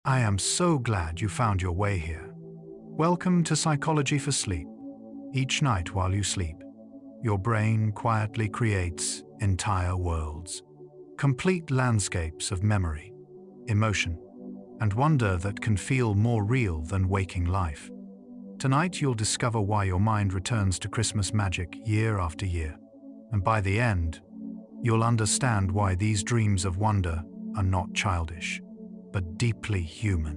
I am so glad you found your way here. Welcome to Psychology for Sleep. Each night while you sleep, your brain quietly creates entire worlds, complete landscapes of memory, emotion, and wonder that can feel more real than waking life. Tonight you'll discover why your mind returns to Christmas magic year after year, and by the end, you'll understand why these dreams of wonder are not childish, but deeply human.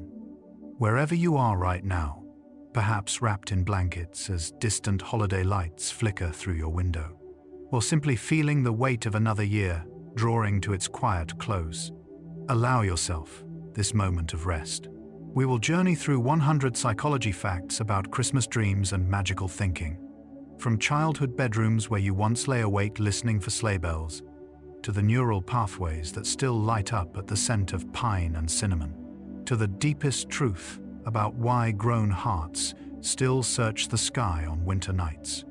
Wherever you are right now, perhaps wrapped in blankets as distant holiday lights flicker through your window, or simply feeling the weight of another year drawing to its quiet close, allow yourself this moment of rest. We will journey through 100 psychology facts about Christmas dreams and magical thinking, from childhood bedrooms where you once lay awake listening for sleigh bells, to the neural pathways that still light up at the scent of pine and cinnamon, to the deepest truth about why grown hearts still search the sky on winter nights.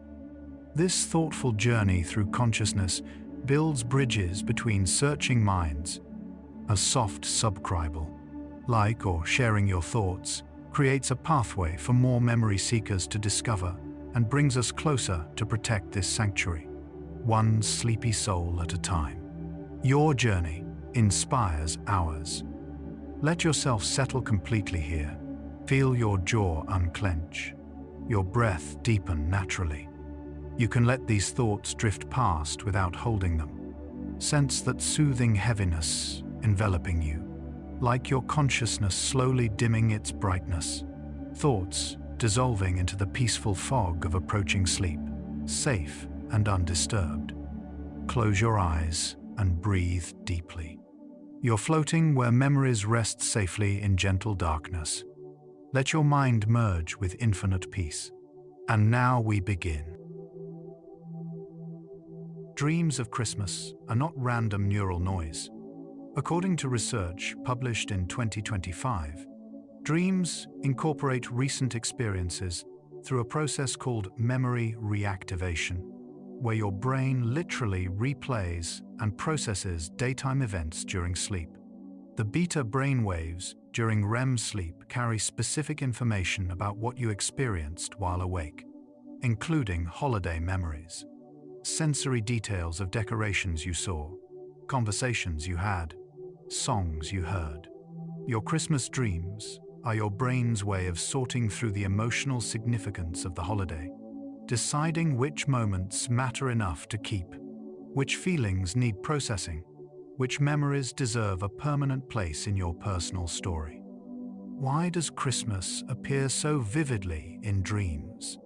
This thoughtful journey through consciousness builds bridges between searching minds. A soft subscribal, like or sharing your thoughts, creates a pathway for more memory seekers to discover and brings us closer to protect this sanctuary, one sleepy soul at a time. Your journey inspires ours. Let yourself settle completely here. Feel your jaw unclench, your breath deepen naturally. You can let these thoughts drift past without holding them. Sense that soothing heaviness enveloping you, like your consciousness slowly dimming its brightness. Thoughts dissolving into the peaceful fog of approaching sleep, safe and undisturbed. Close your eyes and breathe deeply. You're floating where memories rest safely in gentle darkness. Let your mind merge with infinite peace. And now we begin. Dreams of Christmas are not random neural noise. According to research published in 2025, dreams incorporate recent experiences through a process called memory reactivation, where your brain literally replays and processes daytime events during sleep. The beta brainwaves during REM sleep carry specific information about what you experienced while awake, including holiday memories, sensory details of decorations you saw, conversations you had, songs you heard. Your Christmas dreams are your brain's way of sorting through the emotional significance of the holiday, deciding which moments matter enough to keep, which feelings need processing, which memories deserve a permanent place in your personal story. Why does Christmas appear so vividly in dreams?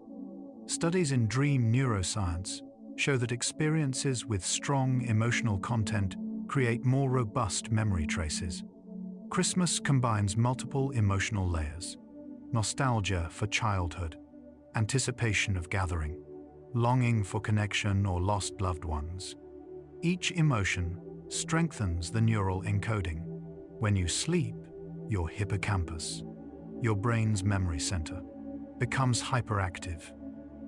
Studies in dream neuroscience show that experiences with strong emotional content create more robust memory traces. Christmas combines multiple emotional layers: nostalgia for childhood, anticipation of gathering, longing for connection or lost loved ones. Each emotion strengthens the neural encoding. When you sleep, your hippocampus, your brain's memory center, becomes hyperactive,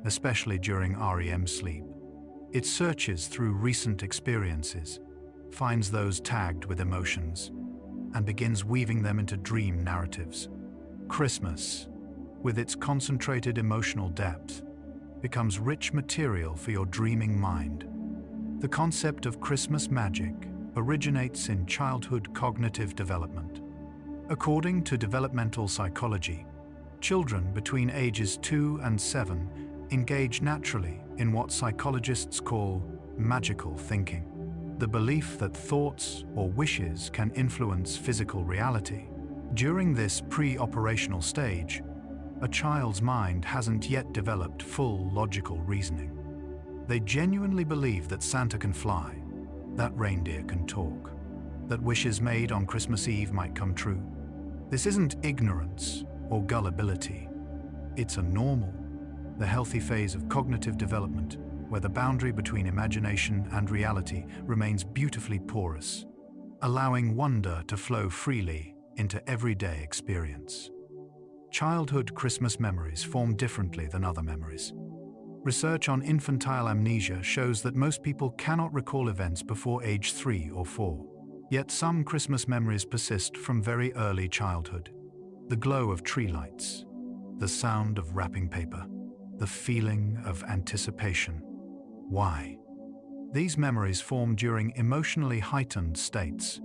especially during REM sleep. It searches through recent experiences, finds those tagged with emotions, and begins weaving them into dream narratives. Christmas, with its concentrated emotional depth, becomes rich material for your dreaming mind. The concept of Christmas magic originates in childhood cognitive development. According to developmental psychology, children between ages 2 and 7 engage naturally in what psychologists call magical thinking, the belief that thoughts or wishes can influence physical reality. During this pre-operational stage, a child's mind hasn't yet developed full logical reasoning. They genuinely believe that Santa can fly, that reindeer can talk, that wishes made on Christmas Eve might come true. This isn't ignorance or gullibility. It's a normal, the healthy phase of cognitive development where the boundary between imagination and reality remains beautifully porous, allowing wonder to flow freely into everyday experience. Childhood Christmas memories form differently than other memories. Research on infantile amnesia shows that most people cannot recall events before age 3 or 4. Yet some Christmas memories persist from very early childhood. The glow of tree lights, the sound of wrapping paper, the feeling of anticipation. Why? These memories form during emotionally heightened states,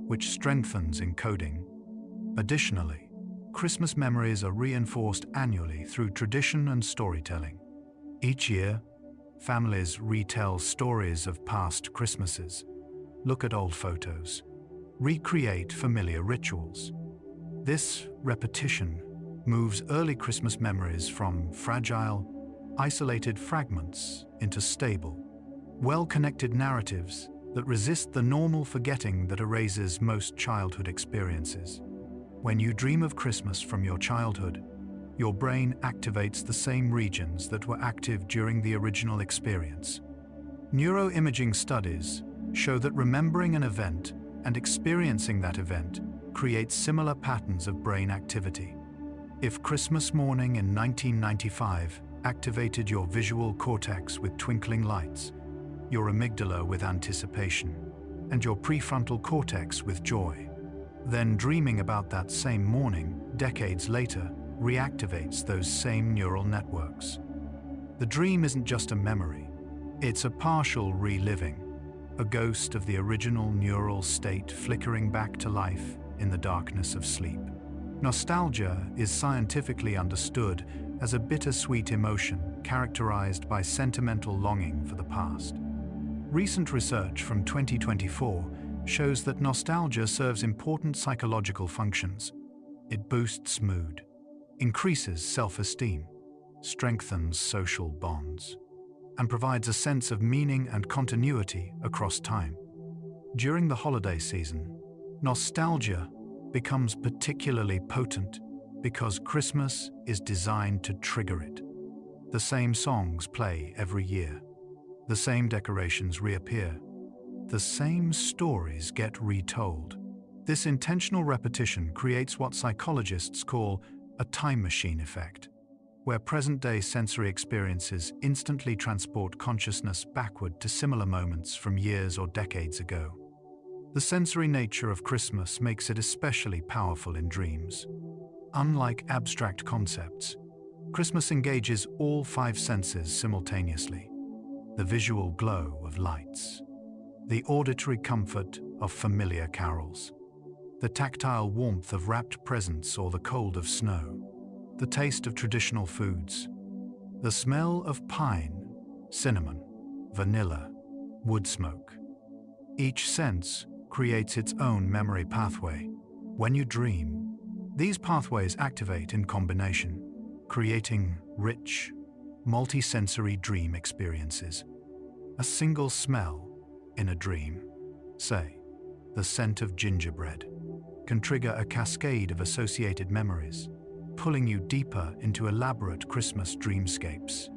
which strengthens encoding. Additionally, Christmas memories are reinforced annually through tradition and storytelling. Each year, families retell stories of past Christmases, look at old photos, recreate familiar rituals. This repetition moves early Christmas memories from fragile, isolated fragments into stable, well-connected narratives that resist the normal forgetting that erases most childhood experiences. When you dream of Christmas from your childhood, your brain activates the same regions that were active during the original experience. Neuroimaging studies show that remembering an event and experiencing that event creates similar patterns of brain activity. If Christmas morning in 1995 activated your visual cortex with twinkling lights, your amygdala with anticipation, and your prefrontal cortex with joy, then dreaming about that same morning, decades later, reactivates those same neural networks. The dream isn't just a memory, it's a partial reliving, a ghost of the original neural state flickering back to life in the darkness of sleep. Nostalgia is scientifically understood as a bittersweet emotion characterized by sentimental longing for the past. Recent research from 2024 shows that nostalgia serves important psychological functions. It boosts mood, increases self-esteem, strengthens social bonds, and provides a sense of meaning and continuity across time. During the holiday season, nostalgia becomes particularly potent because Christmas is designed to trigger it. The same songs play every year. The same decorations reappear. The same stories get retold. This intentional repetition creates what psychologists call a time machine effect, where present-day sensory experiences instantly transport consciousness backward to similar moments from years or decades ago. The sensory nature of Christmas makes it especially powerful in dreams. Unlike abstract concepts, Christmas engages all five senses simultaneously: the visual glow of lights, the auditory comfort of familiar carols, the tactile warmth of wrapped presents or the cold of snow, the taste of traditional foods, the smell of pine, cinnamon, vanilla, wood smoke. Each sense creates its own memory pathway. When you dream, these pathways activate in combination, creating rich, multisensory dream experiences. A single smell in a dream, say, the scent of gingerbread, can trigger a cascade of associated memories, pulling you deeper into elaborate Christmas dreamscapes.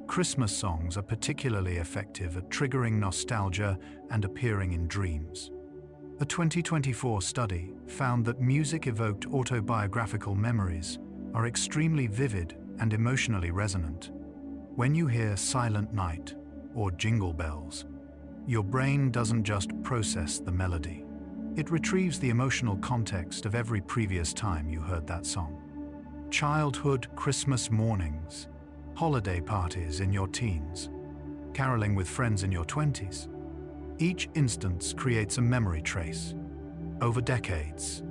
Christmas songs are particularly effective at triggering nostalgia and appearing in dreams. A 2024 study found that music-evoked autobiographical memories are extremely vivid and emotionally resonant. When you hear Silent Night or Jingle Bells, your brain doesn't just process the melody. It retrieves the emotional context of every previous time you heard that song. Childhood Christmas mornings, holiday parties in your teens, caroling with friends in your 20s. Each instance creates a memory trace. Over decades,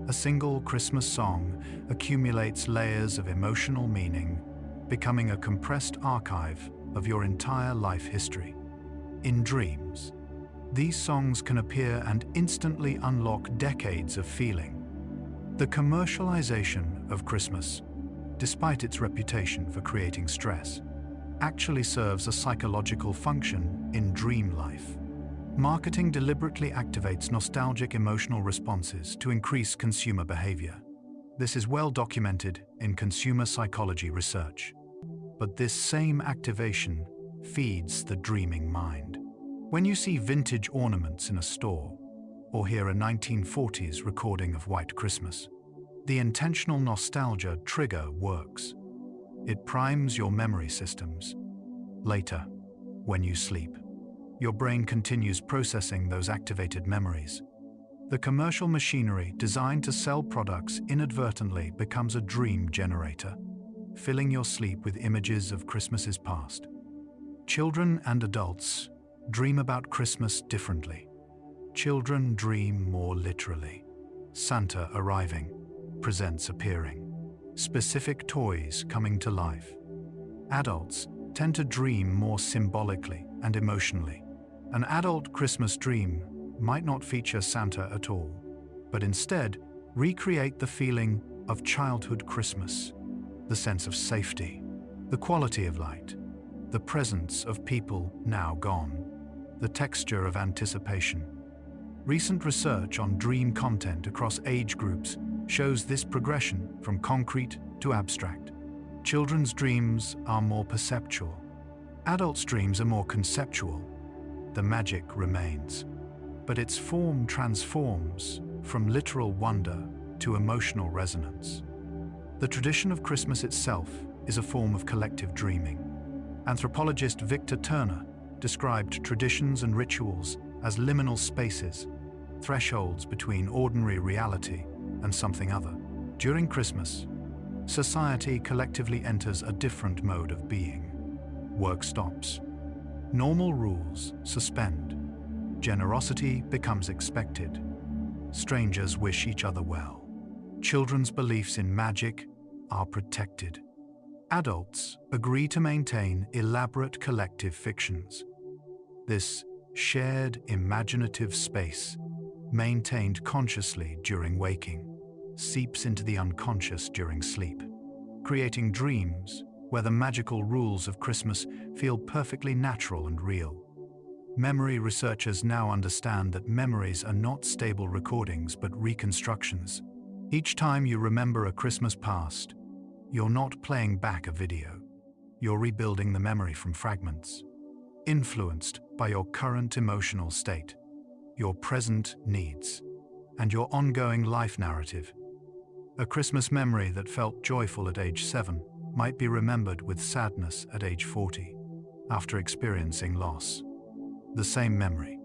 a single Christmas song accumulates layers of emotional meaning, becoming a compressed archive of your entire life history. In dreams, these songs can appear and instantly unlock decades of feeling. The commercialization of Christmas, despite its reputation for creating stress, actually serves a psychological function in dream life. Marketing deliberately activates nostalgic emotional responses to increase consumer behavior. This is well documented in consumer psychology research. But this same activation feeds the dreaming mind. When you see vintage ornaments in a store, or hear a 1940s recording of White Christmas, the intentional nostalgia trigger works. It primes your memory systems. Later, when you sleep, your brain continues processing those activated memories, The commercial machinery designed to sell products inadvertently becomes a dream generator, filling your sleep with images of Christmases past. Children and adults dream about Christmas differently. Children dream more literally. Santa arriving, presents appearing, specific toys coming to life. Adults tend to dream more symbolically and emotionally. An adult Christmas dream might not feature Santa at all, but instead recreate the feeling of childhood Christmas, the sense of safety, the quality of light, the presence of people now gone, the texture of anticipation. Recent research on dream content across age groups shows this progression from concrete to abstract. Children's dreams are more perceptual. Adults' dreams are more conceptual. The magic remains, but its form transforms from literal wonder to emotional resonance. The tradition of Christmas itself is a form of collective dreaming. Anthropologist Victor Turner described traditions and rituals as liminal spaces, thresholds between ordinary reality and something other. During Christmas, society collectively enters a different mode of being. Work stops. Normal rules suspend. Generosity becomes expected. Strangers wish each other well. Children's beliefs in magic are protected. Adults agree to maintain elaborate collective fictions. This shared imaginative space, maintained consciously during waking, seeps into the unconscious during sleep, creating dreams where the magical rules of Christmas feel perfectly natural and real. Memory researchers now understand that memories are not stable recordings but reconstructions. Each time you remember a Christmas past, you're not playing back a video. You're rebuilding the memory from fragments, influenced by your current emotional state, your present needs, and your ongoing life narrative. A Christmas memory that felt joyful at age 7 might be remembered with sadness at age 40, after experiencing loss. The same memory,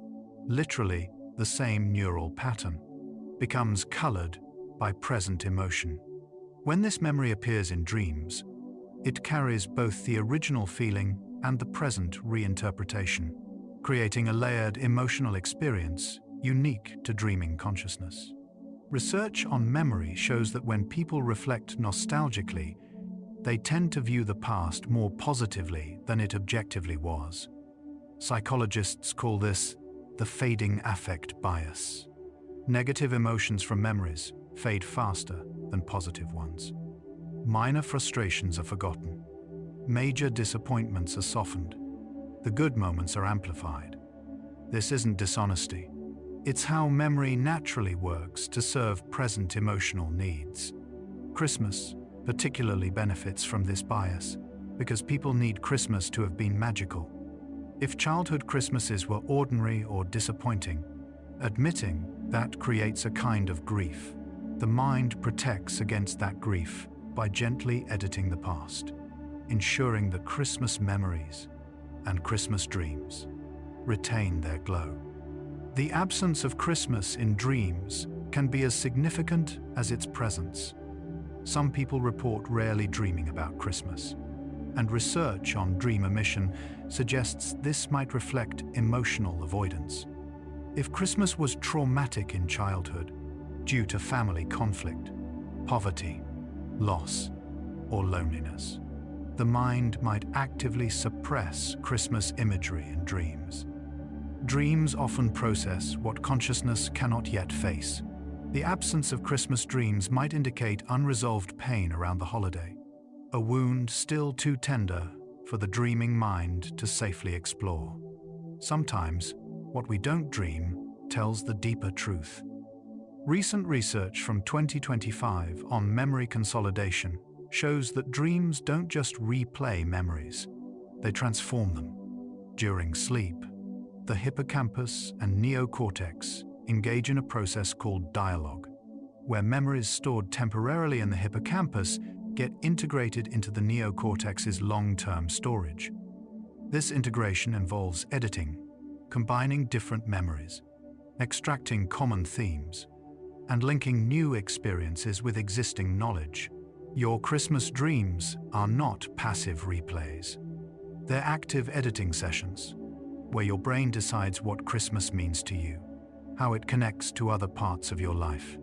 literally the same neural pattern, becomes colored by present emotion. When this memory appears in dreams, it carries both the original feeling and the present reinterpretation, creating a layered emotional experience unique to dreaming consciousness. Research on memory shows that when people reflect nostalgically, they tend to view the past more positively than it objectively was. Psychologists call this the fading affect bias. Negative emotions from memories fade faster than positive ones. Minor frustrations are forgotten. Major disappointments are softened. The good moments are amplified. This isn't dishonesty. It's how memory naturally works to serve present emotional needs. Christmas particularly benefits from this bias because people need Christmas to have been magical. If childhood Christmases were ordinary or disappointing, admitting that creates a kind of grief. The mind protects against that grief by gently editing the past, ensuring that Christmas memories and Christmas dreams retain their glow. The absence of Christmas in dreams can be as significant as its presence. Some people report rarely dreaming about Christmas, and research on dream omission suggests this might reflect emotional avoidance. If Christmas was traumatic in childhood, due to family conflict, poverty, loss, or loneliness, the mind might actively suppress Christmas imagery in dreams. Dreams often process what consciousness cannot yet face. The absence of Christmas dreams might indicate unresolved pain around the holiday, a wound still too tender for the dreaming mind to safely explore. Sometimes, what we don't dream tells the deeper truth. Recent research from 2025 on memory consolidation shows that dreams don't just replay memories, they transform them. During sleep, the hippocampus and neocortex engage in a process called dialogue, where memories stored temporarily in the hippocampus get integrated into the neocortex's long-term storage. This integration involves editing, combining different memories, extracting common themes, and linking new experiences with existing knowledge. Your Christmas dreams are not passive replays. They're active editing sessions, where your brain decides what Christmas means to you, how it connects to other parts of your life,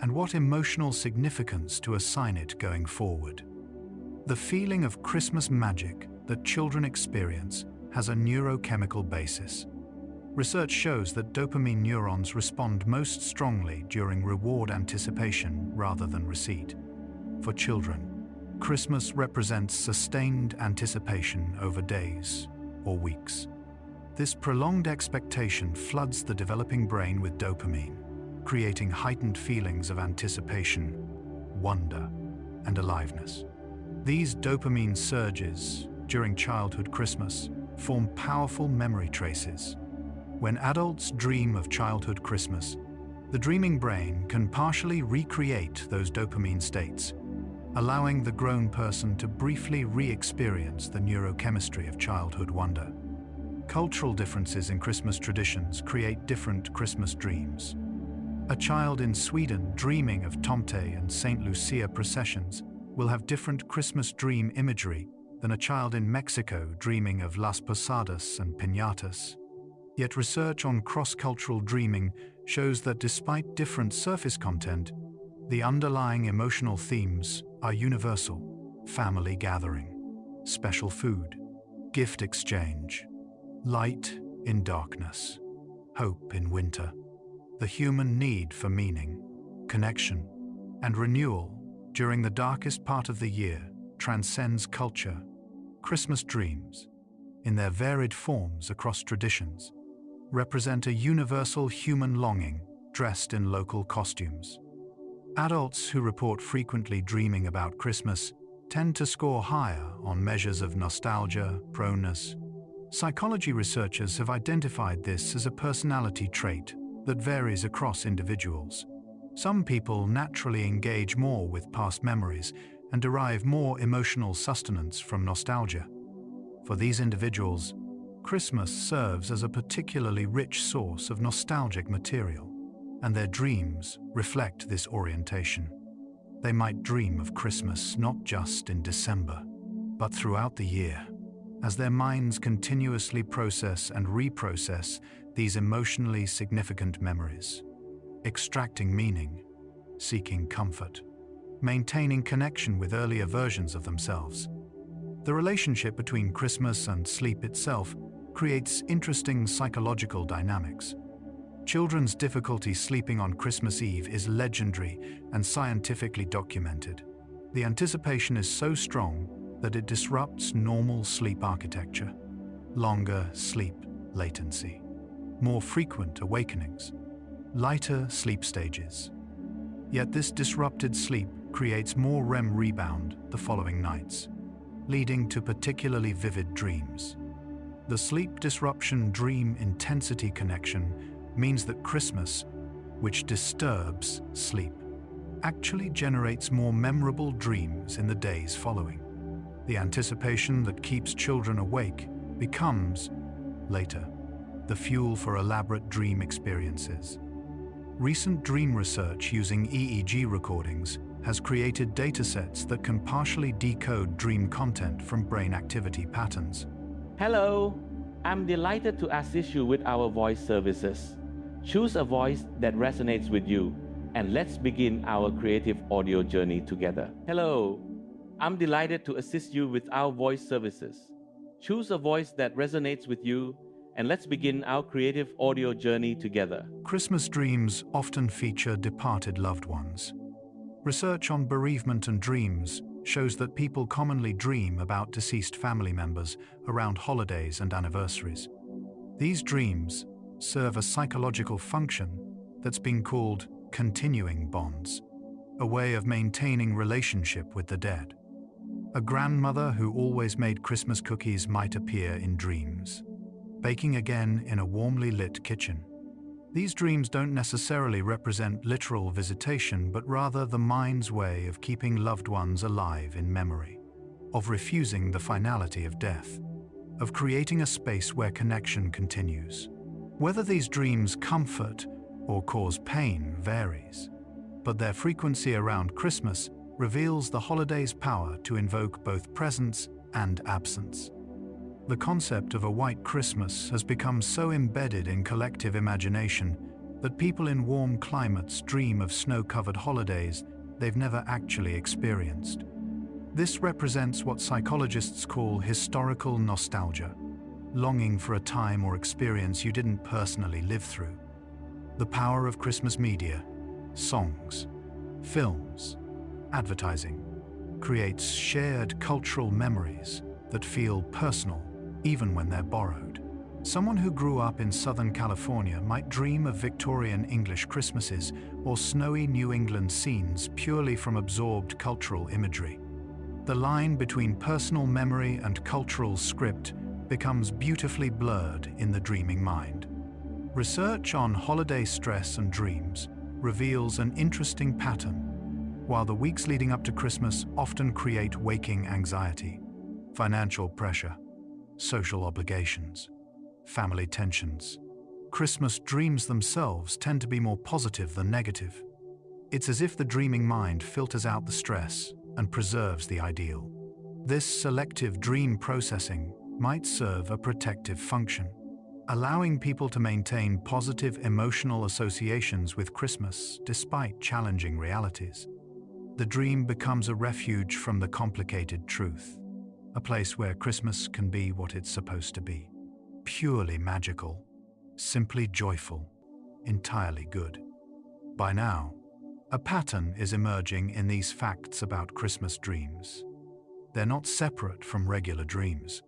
and what emotional significance to assign it going forward. The feeling of Christmas magic that children experience has a neurochemical basis. Research shows that dopamine neurons respond most strongly during reward anticipation rather than receipt. For children, Christmas represents sustained anticipation over days or weeks. This prolonged expectation floods the developing brain with dopamine, creating heightened feelings of anticipation, wonder, and aliveness. These dopamine surges during childhood Christmas form powerful memory traces. When adults dream of childhood Christmas, the dreaming brain can partially recreate those dopamine states, allowing the grown person to briefly re-experience the neurochemistry of childhood wonder. Cultural differences in Christmas traditions create different Christmas dreams. A child in Sweden dreaming of Tomte and St. Lucia processions will have different Christmas dream imagery than a child in Mexico dreaming of Las Posadas and piñatas. Yet research on cross-cultural dreaming shows that despite different surface content, the underlying emotional themes are universal: family gathering, special food, gift exchange, light in darkness, hope in winter. The human need for meaning, connection, and renewal during the darkest part of the year transcends culture. Christmas dreams, in their varied forms across traditions, represent a universal human longing dressed in local costumes. Adults who report frequently dreaming about Christmas tend to score higher on measures of nostalgia, proneness. Psychology researchers have identified this as a personality trait that varies across individuals. Some people naturally engage more with past memories and derive more emotional sustenance from nostalgia. For these individuals, Christmas serves as a particularly rich source of nostalgic material, and their dreams reflect this orientation. They might dream of Christmas not just in December, but throughout the year, as their minds continuously process and reprocess these emotionally significant memories, extracting meaning, seeking comfort, maintaining connection with earlier versions of themselves. The relationship between Christmas and sleep itself creates interesting psychological dynamics. Children's difficulty sleeping on Christmas Eve is legendary and scientifically documented. The anticipation is so strong that it disrupts normal sleep architecture. Longer sleep latency, more frequent awakenings, lighter sleep stages. Yet this disrupted sleep creates more REM rebound the following nights, leading to particularly vivid dreams. The sleep disruption dream intensity connection means that Christmas, which disturbs sleep, actually generates more memorable dreams in the days following. The anticipation that keeps children awake becomes, later, the fuel for elaborate dream experiences. Recent dream research using EEG recordings has created datasets that can partially decode dream content from brain activity patterns. Hello, I'm delighted to assist you with our voice services. Choose a voice that resonates with you, and let's begin our creative audio journey together. Hello, I'm delighted to assist you with our voice services. Choose a voice that resonates with you, and let's begin our creative audio journey together. Christmas dreams often feature departed loved ones. Research on bereavement and dreams shows that people commonly dream about deceased family members around holidays and anniversaries. These dreams serve a psychological function that's been called continuing bonds, a way of maintaining relationship with the dead. A grandmother who always made Christmas cookies might appear in dreams, baking again in a warmly lit kitchen. These dreams don't necessarily represent literal visitation, but rather the mind's way of keeping loved ones alive in memory, of refusing the finality of death, of creating a space where connection continues. Whether these dreams comfort or cause pain varies, but their frequency around Christmas reveals the holiday's power to invoke both presence and absence. The concept of a white Christmas has become so embedded in collective imagination that people in warm climates dream of snow-covered holidays they've never actually experienced. This represents what psychologists call historical nostalgia, longing for a time or experience you didn't personally live through. The power of Christmas media, songs, films, advertising, creates shared cultural memories that feel personal even when they're borrowed. Someone who grew up in Southern California might dream of Victorian English Christmases or snowy New England scenes purely from absorbed cultural imagery. The line between personal memory and cultural script becomes beautifully blurred in the dreaming mind. Research on holiday stress and dreams reveals an interesting pattern. While the weeks leading up to Christmas often create waking anxiety, financial pressure, social obligations, family tensions, Christmas dreams themselves tend to be more positive than negative. It's as if the dreaming mind filters out the stress and preserves the ideal. This selective dream processing might serve a protective function, allowing people to maintain positive emotional associations with Christmas despite challenging realities. The dream becomes a refuge from the complicated truth, a place where Christmas can be what it's supposed to be. Purely magical, simply joyful, entirely good. By now, a pattern is emerging in these facts about Christmas dreams. They're not separate from regular dreams.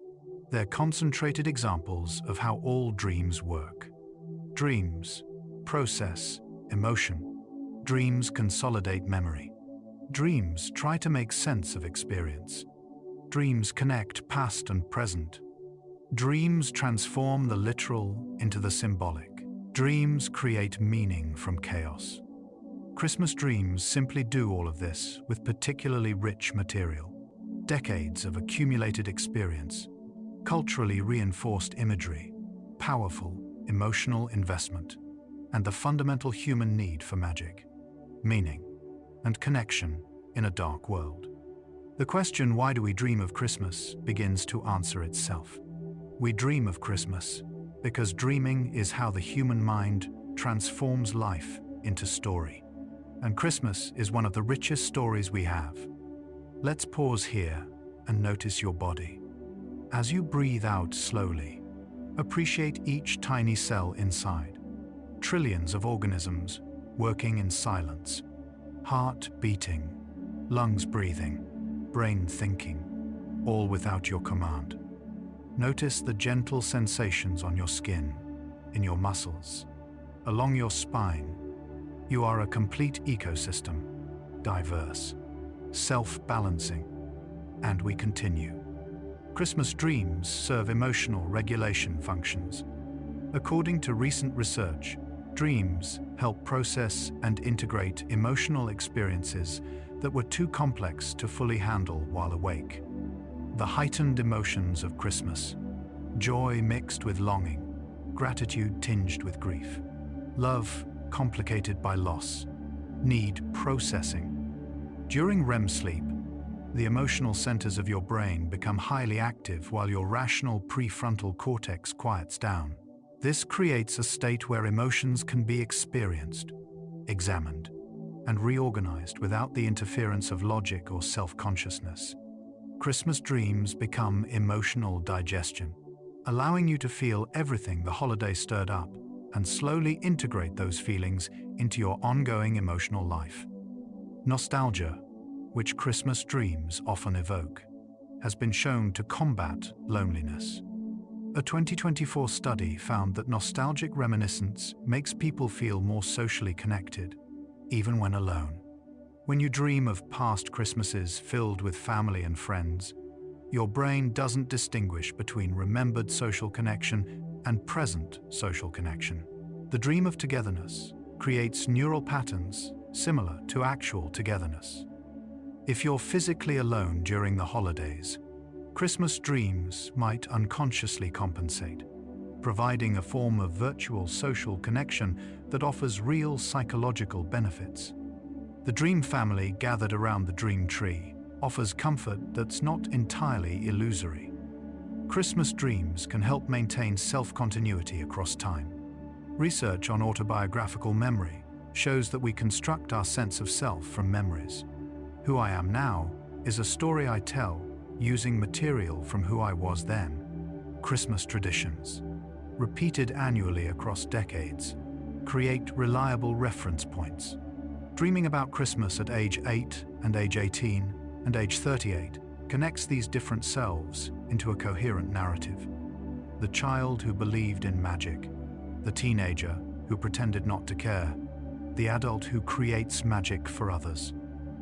They're concentrated examples of how all dreams work. Dreams process emotion. Dreams consolidate memory. Dreams try to make sense of experience. Dreams connect past and present. Dreams transform the literal into the symbolic. Dreams create meaning from chaos. Christmas dreams simply do all of this with particularly rich material. Decades of accumulated experience, culturally reinforced imagery, powerful emotional investment, and the fundamental human need for magic, meaning, and connection in a dark world. The question, why do we dream of Christmas, begins to answer itself. We dream of Christmas because dreaming is how the human mind transforms life into story. And Christmas is one of the richest stories we have. Let's pause here and notice your body. As you breathe out slowly, appreciate each tiny cell inside. Trillions of organisms working in silence. Heart beating, lungs breathing, brain thinking, all without your command. Notice the gentle sensations on your skin, in your muscles, along your spine. You are a complete ecosystem, diverse, self-balancing, and we continue. Christmas dreams serve emotional regulation functions. According to recent research, dreams help process and integrate emotional experiences that were too complex to fully handle while awake. The heightened emotions of Christmas, joy mixed with longing, gratitude tinged with grief, love complicated by loss, need processing. During REM sleep, the emotional centers of your brain become highly active while your rational prefrontal cortex quiets down. This creates a state where emotions can be experienced, examined, and reorganized without the interference of logic or self-consciousness. Christmas dreams become emotional digestion, allowing you to feel everything the holiday stirred up and slowly integrate those feelings into your ongoing emotional life. Nostalgia, which Christmas dreams often evoke, has been shown to combat loneliness. A 2024 study found that nostalgic reminiscence makes people feel more socially connected, even when alone. When you dream of past Christmases filled with family and friends, your brain doesn't distinguish between remembered social connection and present social connection. The dream of togetherness creates neural patterns similar to actual togetherness. If you're physically alone during the holidays, Christmas dreams might unconsciously compensate. providing a form of virtual social connection that offers real psychological benefits. The dream family gathered around the dream tree offers comfort that's not entirely illusory. Christmas dreams can help maintain self-continuity across time. Research on autobiographical memory shows that we construct our sense of self from memories. Who I am now is a story I tell using material from who I was then. Christmas traditions, repeated annually across decades, create reliable reference points. Dreaming about Christmas at age 8 and age 18 and age 38 connects these different selves into a coherent narrative. The child who believed in magic, the teenager who pretended not to care, the adult who creates magic for others,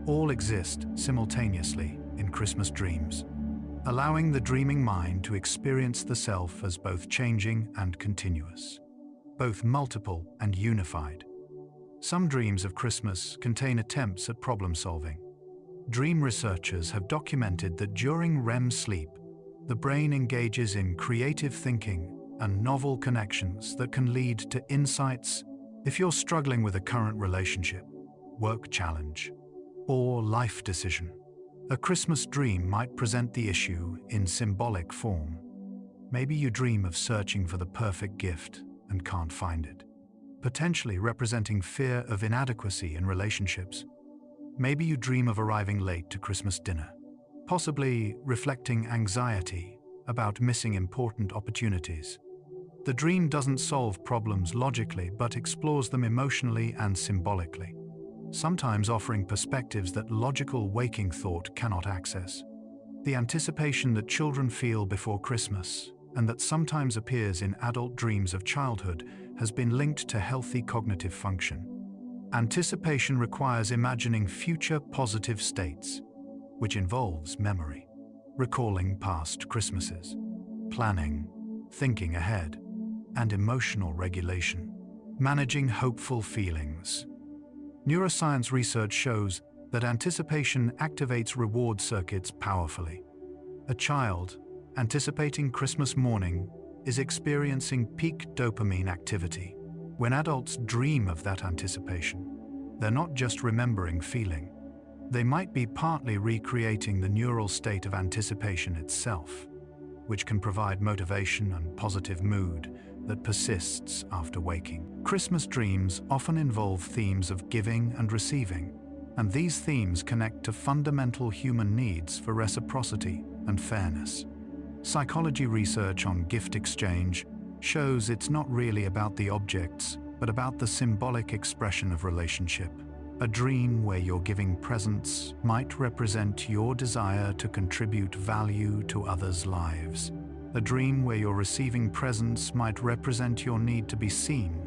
all exist simultaneously in Christmas dreams, allowing the dreaming mind to experience the self as both changing and continuous, both multiple and unified. Some dreams of Christmas contain attempts at problem solving. Dream researchers have documented that during REM sleep, the brain engages in creative thinking and novel connections that can lead to insights. If you're struggling with a current relationship, work challenge, or life decision, a Christmas dream might present the issue in symbolic form. Maybe you dream of searching for the perfect gift and can't find it, potentially representing fear of inadequacy in relationships. Maybe you dream of arriving late to Christmas dinner, possibly reflecting anxiety about missing important opportunities. The dream doesn't solve problems logically, but explores them emotionally and symbolically, sometimes offering perspectives that logical waking thought cannot access. The anticipation that children feel before Christmas, and that sometimes appears in adult dreams of childhood, has been linked to healthy cognitive function. Anticipation requires imagining future positive states, which involves memory, recalling past Christmases, planning, thinking ahead, and emotional regulation, managing hopeful feelings. Neuroscience research shows that anticipation activates reward circuits powerfully. A child anticipating Christmas morning is experiencing peak dopamine activity. When adults dream of that anticipation, they're not just remembering feeling. They might be partly recreating the neural state of anticipation itself, which can provide motivation and positive mood that persists after waking. Christmas dreams often involve themes of giving and receiving, and these themes connect to fundamental human needs for reciprocity and fairness. Psychology research on gift exchange shows it's not really about the objects, but about the symbolic expression of relationship. A dream where you're giving presents might represent your desire to contribute value to others' lives. A dream where you're receiving presents might represent your need to be seen,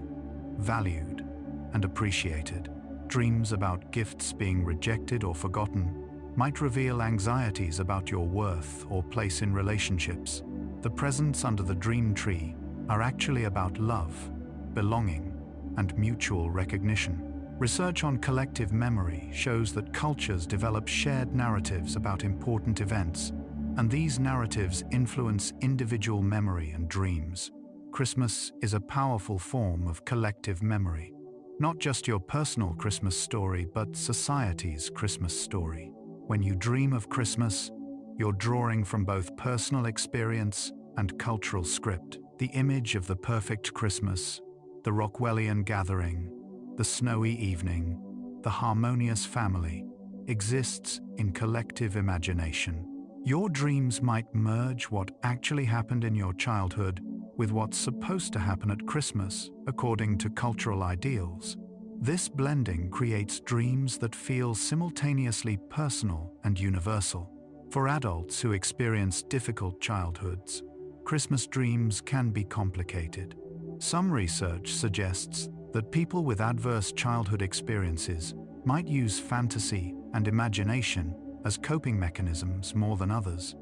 valued, and appreciated. Dreams about gifts being rejected or forgotten might reveal anxieties about your worth or place in relationships. The presents under the dream tree are actually about love, belonging, and mutual recognition. Research on collective memory shows that cultures develop shared narratives about important events, and these narratives influence individual memory and dreams. Christmas is a powerful form of collective memory, not just your personal Christmas story, but society's Christmas story. When you dream of Christmas, you're drawing from both personal experience and cultural script. The image of the perfect Christmas, the Rockwellian gathering, the snowy evening, the harmonious family, exists in collective imagination. Your dreams might merge what actually happened in your childhood with what's supposed to happen at Christmas, according to cultural ideals. This blending creates dreams that feel simultaneously personal and universal. For adults who experience difficult childhoods, Christmas dreams can be complicated. Some research suggests that people with adverse childhood experiences might use fantasy and imagination as coping mechanisms more than others.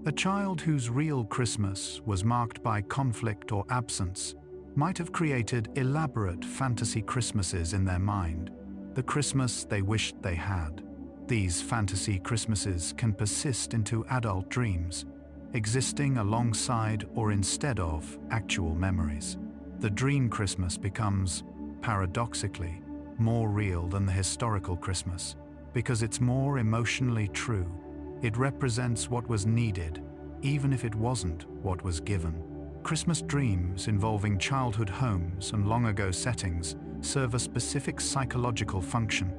A child whose real Christmas was marked by conflict or absence might have created elaborate fantasy Christmases in their mind, the Christmas they wished they had. These fantasy Christmases can persist into adult dreams, existing alongside or instead of actual memories. The dream Christmas becomes, paradoxically, more real than the historical Christmas, because it's more emotionally true. It represents what was needed, even if it wasn't what was given. Christmas dreams involving childhood homes and long-ago settings serve a specific psychological function.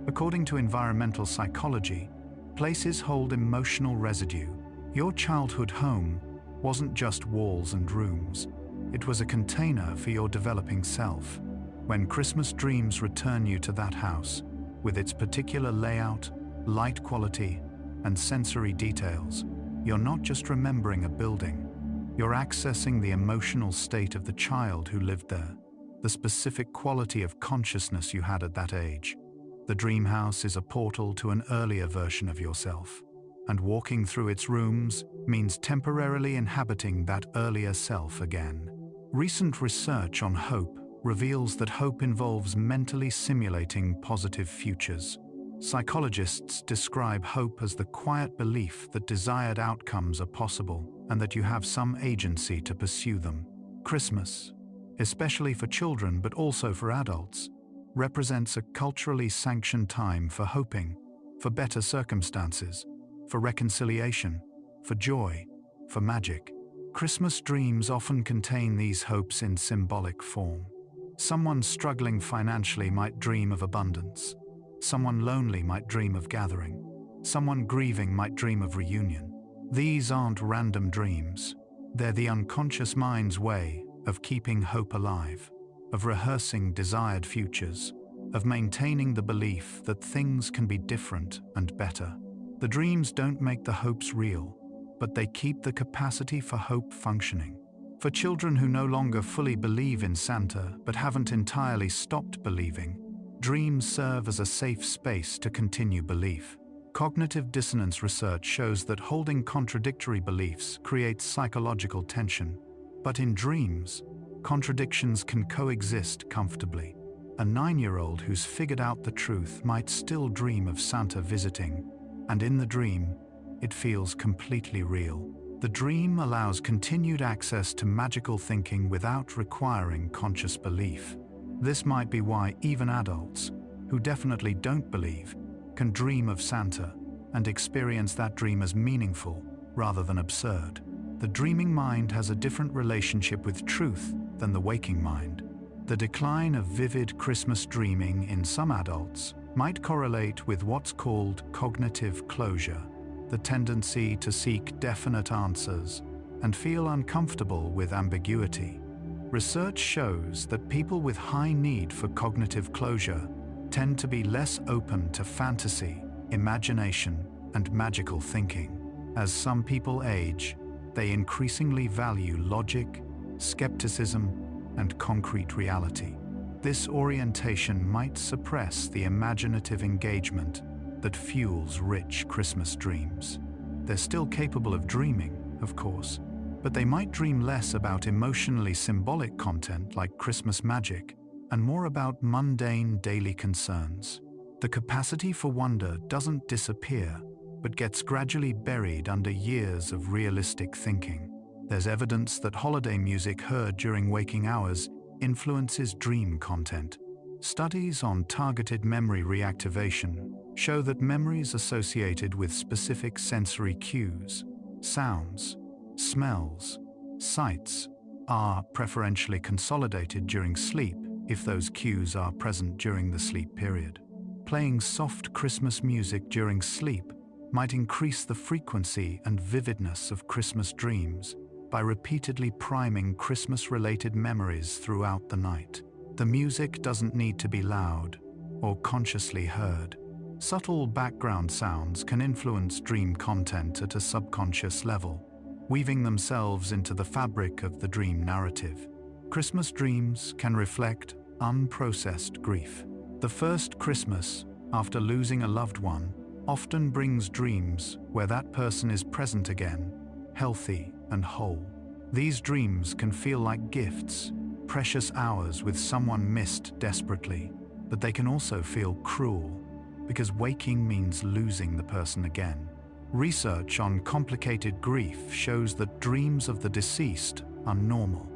According to environmental psychology, places hold emotional residue. Your childhood home wasn't just walls and rooms. It was a container for your developing self. When Christmas dreams return you to that house, with its particular layout, light quality, and sensory details, you're not just remembering a building. You're accessing the emotional state of the child who lived there, the specific quality of consciousness you had at that age. The dream house is a portal to an earlier version of yourself, and walking through its rooms means temporarily inhabiting that earlier self again. Recent research on hope reveals that hope involves mentally simulating positive futures. Psychologists describe hope as the quiet belief that desired outcomes are possible and that you have some agency to pursue them. Christmas, especially for children but also for adults, represents a culturally sanctioned time for hoping, for better circumstances, for reconciliation, for joy, for magic. Christmas dreams often contain these hopes in symbolic form. Someone struggling financially might dream of abundance. Someone lonely might dream of gathering. Someone grieving might dream of reunion. These aren't random dreams. They're the unconscious mind's way of keeping hope alive, of rehearsing desired futures, of maintaining the belief that things can be different and better. The dreams don't make the hopes real, but they keep the capacity for hope functioning. For children who no longer fully believe in Santa but haven't entirely stopped believing, dreams serve as a safe space to continue belief. Cognitive dissonance research shows that holding contradictory beliefs creates psychological tension. But in dreams, contradictions can coexist comfortably. A 9-year-old who's figured out the truth might still dream of Santa visiting, and in the dream, it feels completely real. The dream allows continued access to magical thinking without requiring conscious belief. This might be why even adults, who definitely don't believe, can dream of Santa and experience that dream as meaningful rather than absurd. The dreaming mind has a different relationship with truth than the waking mind. The decline of vivid Christmas dreaming in some adults might correlate with what's called cognitive closure, the tendency to seek definite answers and feel uncomfortable with ambiguity. Research shows that people with high need for cognitive closure tend to be less open to fantasy, imagination, and magical thinking. As some people age, they increasingly value logic, skepticism, and concrete reality. This orientation might suppress the imaginative engagement that fuels rich Christmas dreams. They're still capable of dreaming, of course, but they might dream less about emotionally symbolic content like Christmas magic and more about mundane daily concerns. The capacity for wonder doesn't disappear, but gets gradually buried under years of realistic thinking. There's evidence that holiday music heard during waking hours influences dream content. Studies on targeted memory reactivation show that memories associated with specific sensory cues, sounds, smells, sights, are preferentially consolidated during sleep if those cues are present during the sleep period. Playing soft Christmas music during sleep might increase the frequency and vividness of Christmas dreams by repeatedly priming Christmas-related memories throughout the night. The music doesn't need to be loud or consciously heard. Subtle background sounds can influence dream content at a subconscious level, weaving themselves into the fabric of the dream narrative. Christmas dreams can reflect unprocessed grief. The first Christmas after losing a loved one often brings dreams where that person is present again, healthy and whole. These dreams can feel like gifts, precious hours with someone missed desperately, but they can also feel cruel, because waking means losing the person again. Research on complicated grief shows that dreams of the deceased are normal,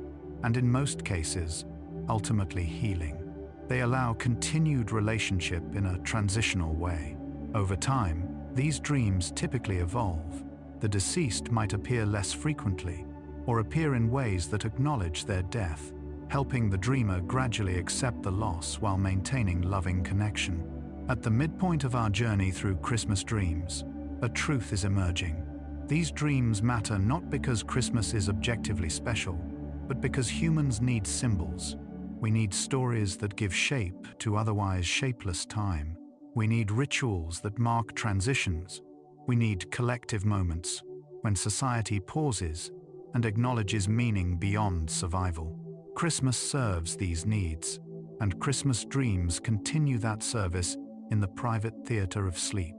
and in most cases, ultimately healing. They allow continued relationship in a transitional way. Over time, these dreams typically evolve. The deceased might appear less frequently, or appear in ways that acknowledge their death, helping the dreamer gradually accept the loss while maintaining loving connection. At the midpoint of our journey through Christmas dreams, a truth is emerging. These dreams matter not because Christmas is objectively special, but because humans need symbols. We need stories that give shape to otherwise shapeless time. We need rituals that mark transitions. We need collective moments when society pauses and acknowledges meaning beyond survival. Christmas serves these needs, and Christmas dreams continue that service in the private theater of sleep.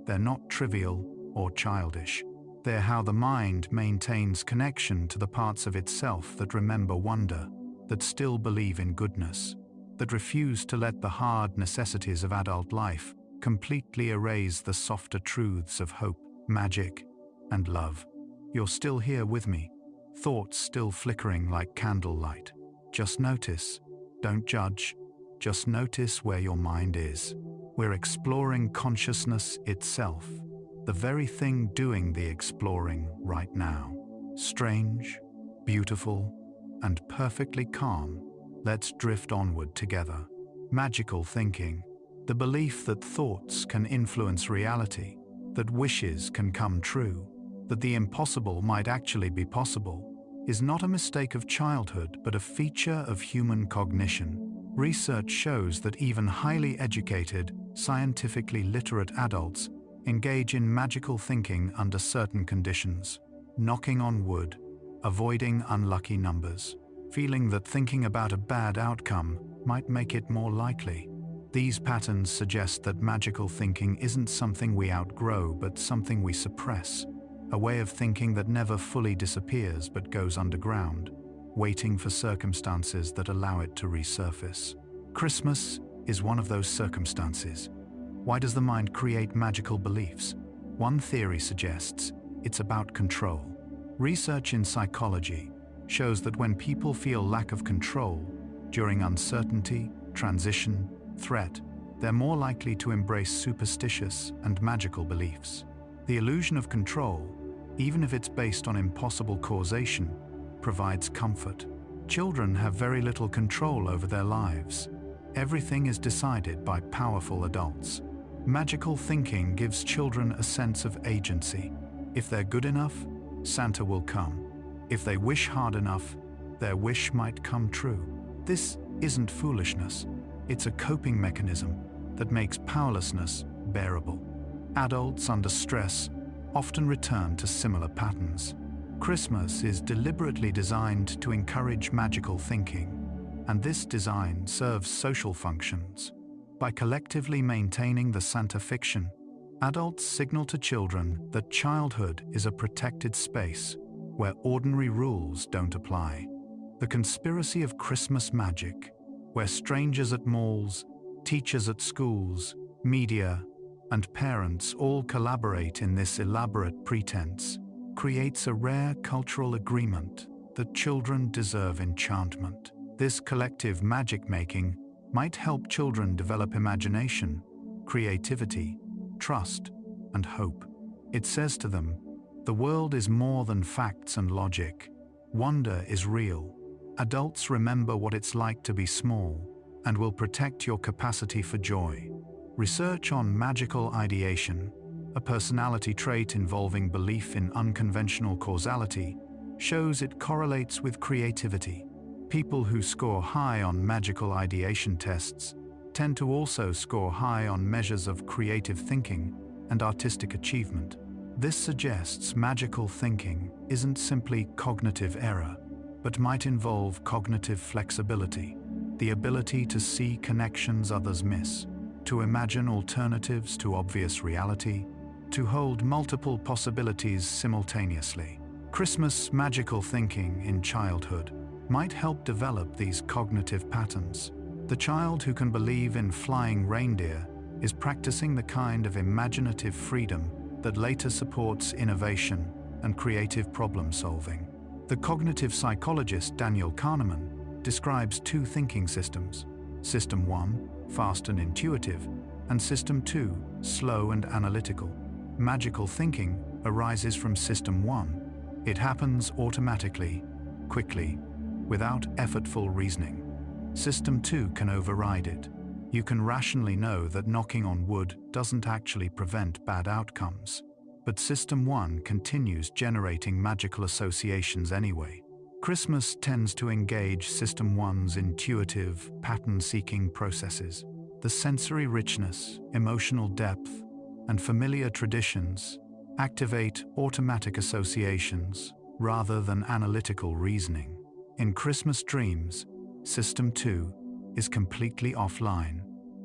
They're not trivial or childish. They're how the mind maintains connection to the parts of itself that remember wonder, that still believe in goodness, that refuse to let the hard necessities of adult life completely erase the softer truths of hope, magic, and love. You're still here with me, thoughts still flickering like candlelight. Just notice, don't judge, just notice where your mind is. We're exploring consciousness itself, the very thing doing the exploring right now. Strange, beautiful, and perfectly calm, let's drift onward together. Magical thinking, the belief that thoughts can influence reality, that wishes can come true, that the impossible might actually be possible, is not a mistake of childhood but a feature of human cognition. Research shows that even highly educated, scientifically literate adults engage in magical thinking under certain conditions, knocking on wood, avoiding unlucky numbers, feeling that thinking about a bad outcome might make it more likely. These patterns suggest that magical thinking isn't something we outgrow but something we suppress, a way of thinking that never fully disappears but goes underground, waiting for circumstances that allow it to resurface. Christmas is one of those circumstances. Why does the mind create magical beliefs? One theory suggests it's about control. Research in psychology shows that when people feel lack of control during uncertainty, transition, threat, they're more likely to embrace superstitious and magical beliefs. The illusion of control, even if it's based on impossible causation, provides comfort. Children have very little control over their lives. Everything is decided by powerful adults. Magical thinking gives children a sense of agency. If they're good enough, Santa will come. If they wish hard enough, their wish might come true. This isn't foolishness. It's a coping mechanism that makes powerlessness bearable. Adults under stress often return to similar patterns. Christmas is deliberately designed to encourage magical thinking, and this design serves social functions. By collectively maintaining the Santa fiction, adults signal to children that childhood is a protected space where ordinary rules don't apply. The conspiracy of Christmas magic, where strangers at malls, teachers at schools, media, and parents all collaborate in this elaborate pretense, creates a rare cultural agreement that children deserve enchantment. This collective magic-making might help children develop imagination, creativity, trust, and hope. It says to them, the world is more than facts and logic. Wonder is real. Adults remember what it's like to be small and will protect your capacity for joy. Research on magical ideation, a personality trait involving belief in unconventional causality, shows it correlates with creativity. People who score high on magical ideation tests tend to also score high on measures of creative thinking and artistic achievement. This suggests magical thinking isn't simply cognitive error, but might involve cognitive flexibility, the ability to see connections others miss, to imagine alternatives to obvious reality, to hold multiple possibilities simultaneously. Christmas magical thinking in childhood might help develop these cognitive patterns. The child who can believe in flying reindeer is practicing the kind of imaginative freedom that later supports innovation and creative problem-solving. The cognitive psychologist Daniel Kahneman describes two thinking systems: System 1, fast and intuitive, and System 2, slow and analytical. Magical thinking arises from System 1. It happens automatically, quickly, without effortful reasoning. System 2 can override it. You can rationally know that knocking on wood doesn't actually prevent bad outcomes, but System 1 continues generating magical associations anyway. Christmas tends to engage System 1's intuitive, pattern-seeking processes. The sensory richness, emotional depth, and familiar traditions activate automatic associations rather than analytical reasoning. In Christmas dreams, System 2 is completely offline,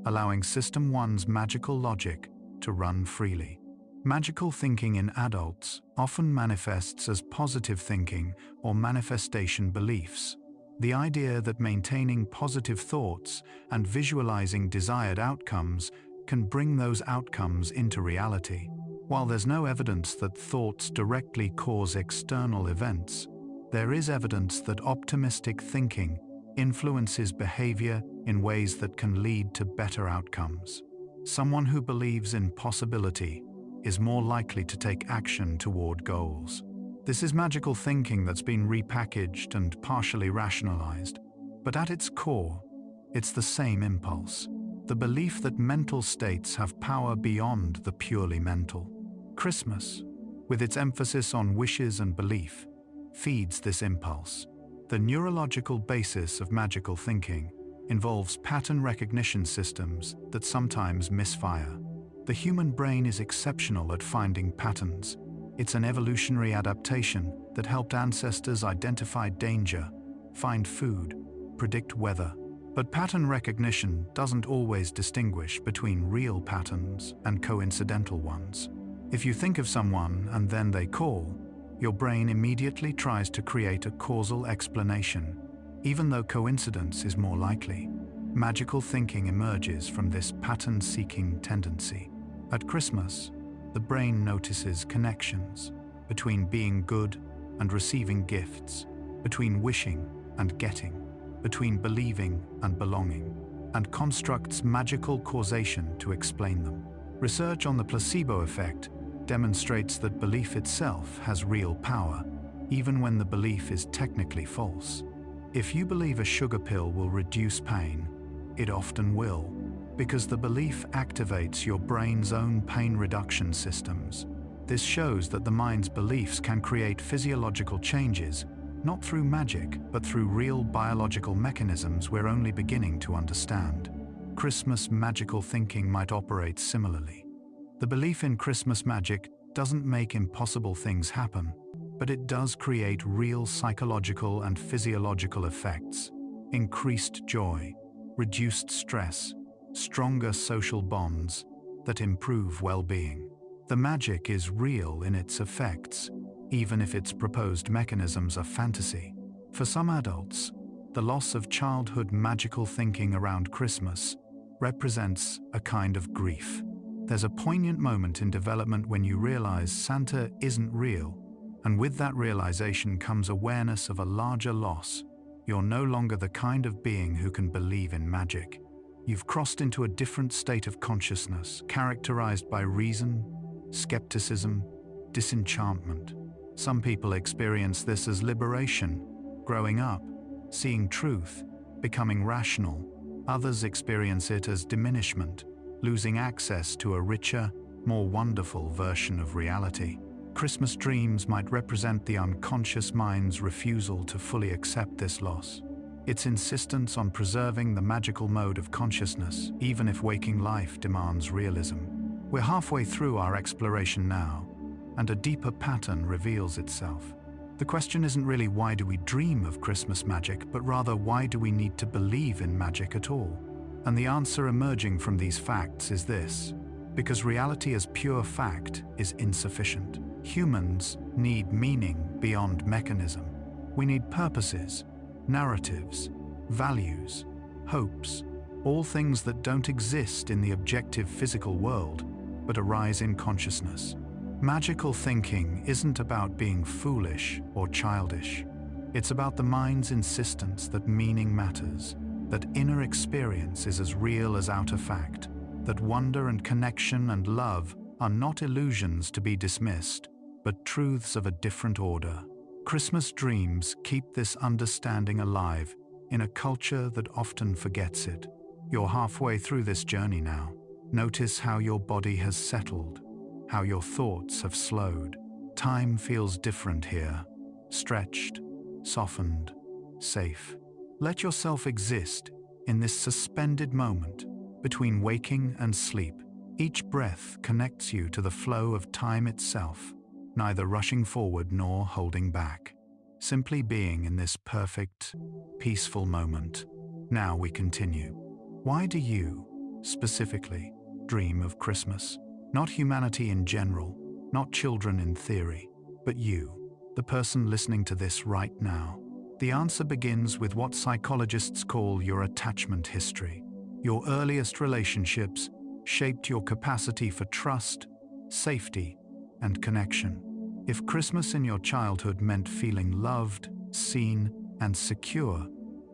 allowing System 1's magical logic to run freely. Magical thinking in adults often manifests as positive thinking or manifestation beliefs. The idea that maintaining positive thoughts and visualizing desired outcomes can bring those outcomes into reality. While there's no evidence that thoughts directly cause external events, there is evidence that optimistic thinking influences behavior in ways that can lead to better outcomes. Someone who believes in possibility is more likely to take action toward goals. This is magical thinking that's been repackaged and partially rationalized, but at its core, it's the same impulse: the belief that mental states have power beyond the purely mental. Christmas, with its emphasis on wishes and belief, feeds this impulse. The neurological basis of magical thinking involves pattern recognition systems that sometimes misfire. The human brain is exceptional at finding patterns. It's an evolutionary adaptation that helped ancestors identify danger, find food, predict weather. But pattern recognition doesn't always distinguish between real patterns and coincidental ones. If you think of someone and then they call, your brain immediately tries to create a causal explanation, even though coincidence is more likely. Magical thinking emerges from this pattern-seeking tendency. At Christmas, the brain notices connections between being good and receiving gifts, between wishing and getting, between believing and belonging, and constructs magical causation to explain them. Research on the placebo effect demonstrates that belief itself has real power, even when the belief is technically false. If you believe a sugar pill will reduce pain, it often will, because the belief activates your brain's own pain reduction systems. This shows that the mind's beliefs can create physiological changes, not through magic, but through real biological mechanisms we're only beginning to understand. Christmas magical thinking might operate similarly. The belief in Christmas magic doesn't make impossible things happen, but it does create real psychological and physiological effects: increased joy, reduced stress, stronger social bonds that improve well-being. The magic is real in its effects, even if its proposed mechanisms are fantasy. For some adults, the loss of childhood magical thinking around Christmas represents a kind of grief. There's a poignant moment in development when you realize Santa isn't real, and with that realization comes awareness of a larger loss. You're no longer the kind of being who can believe in magic. You've crossed into a different state of consciousness, characterized by reason, skepticism, disenchantment. Some people experience this as liberation, growing up, seeing truth, becoming rational. Others experience it as diminishment, losing access to a richer, more wonderful version of reality. Christmas dreams might represent the unconscious mind's refusal to fully accept this loss. Its insistence on preserving the magical mode of consciousness, even if waking life demands realism. We're halfway through our exploration now, and a deeper pattern reveals itself. The question isn't really why do we dream of Christmas magic, but rather why do we need to believe in magic at all? And the answer emerging from these facts is this: because reality as pure fact is insufficient. Humans need meaning beyond mechanism. We need purposes, narratives, values, hopes, all things that don't exist in the objective physical world, but arise in consciousness. Magical thinking isn't about being foolish or childish. It's about the mind's insistence that meaning matters, that inner experience is as real as outer fact, that wonder and connection and love are not illusions to be dismissed, but truths of a different order. Christmas dreams keep this understanding alive in a culture that often forgets it. You're halfway through this journey now. Notice how your body has settled, how your thoughts have slowed. Time feels different here, stretched, softened, safe. Let yourself exist in this suspended moment between waking and sleep. Each breath connects you to the flow of time itself, neither rushing forward nor holding back. Simply being in this perfect, peaceful moment. Now we continue. Why do you, specifically, dream of Christmas? Not humanity in general, not children in theory, but you, the person listening to this right now. The answer begins with what psychologists call your attachment history. Your earliest relationships shaped your capacity for trust, safety, and connection. If Christmas in your childhood meant feeling loved, seen, and secure,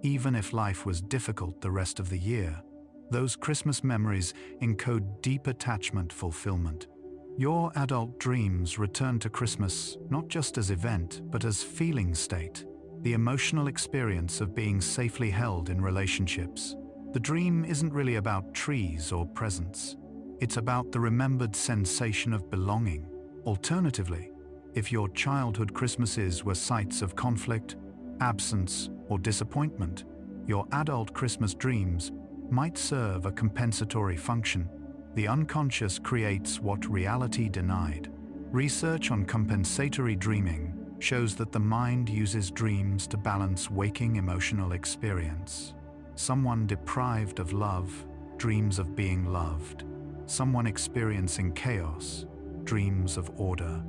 even if life was difficult the rest of the year, those Christmas memories encode deep attachment fulfillment. Your adult dreams return to Christmas not just as event, but as feeling state, the emotional experience of being safely held in relationships. The dream isn't really about trees or presents. It's about the remembered sensation of belonging. Alternatively, if your childhood Christmases were sites of conflict, absence, or disappointment, your adult Christmas dreams might serve a compensatory function. The unconscious creates what reality denied. Research on compensatory dreaming shows that the mind uses dreams to balance waking emotional experience. Someone deprived of love dreams of being loved. Someone experiencing chaos dreams of order.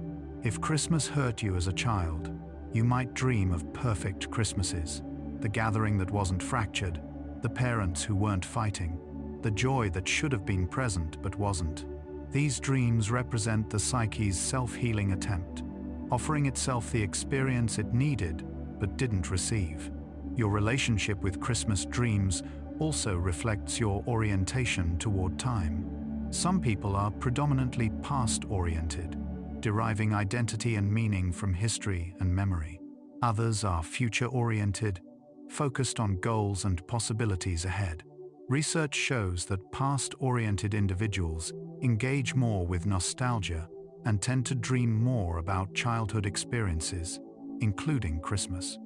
If Christmas hurt you as a child, you might dream of perfect Christmases, the gathering that wasn't fractured, the parents who weren't fighting, the joy that should have been present but wasn't. These dreams represent the psyche's self-healing attempt, offering itself the experience it needed but didn't receive. Your relationship with Christmas dreams also reflects your orientation toward time. Some people are predominantly past-oriented, deriving identity and meaning from history and memory. Others are future-oriented, focused on goals and possibilities ahead. Research shows that past-oriented individuals engage more with nostalgia and tend to dream more about childhood experiences, including Christmas.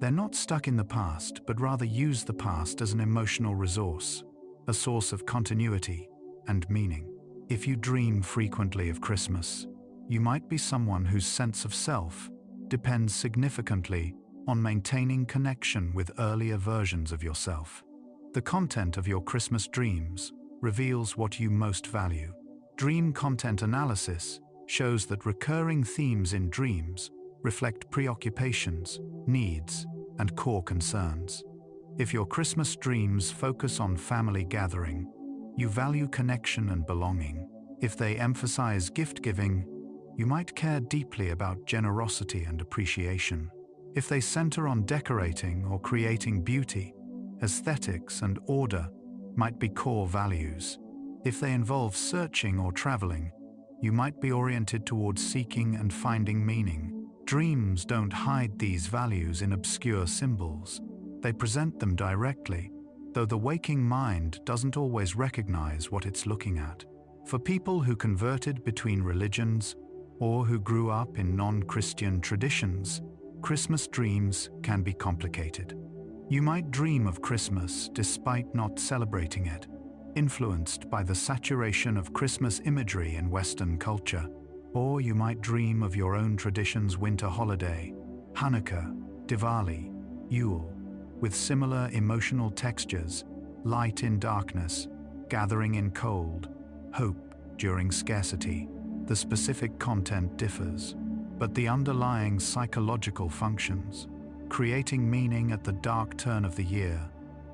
They're not stuck in the past, but rather use the past as an emotional resource, a source of continuity and meaning. If you dream frequently of Christmas, you might be someone whose sense of self depends significantly on maintaining connection with earlier versions of yourself. The content of your Christmas dreams reveals what you most value. Dream content analysis shows that recurring themes in dreams reflect preoccupations, needs, and core concerns. If your Christmas dreams focus on family gathering, you value connection and belonging. If they emphasize gift-giving, you might care deeply about generosity and appreciation. If they center on decorating or creating beauty, aesthetics and order might be core values. If they involve searching or traveling, you might be oriented towards seeking and finding meaning. Dreams don't hide these values in obscure symbols. They present them directly, though the waking mind doesn't always recognize what it's looking at. For people who converted between religions or who grew up in non-Christian traditions, Christmas dreams can be complicated. You might dream of Christmas despite not celebrating it, influenced by the saturation of Christmas imagery in Western culture. Or you might dream of your own tradition's winter holiday, Hanukkah, Diwali, Yule, with similar emotional textures, light in darkness, gathering in cold, hope during scarcity. The specific content differs, but the underlying psychological functions, creating meaning at the dark turn of the year,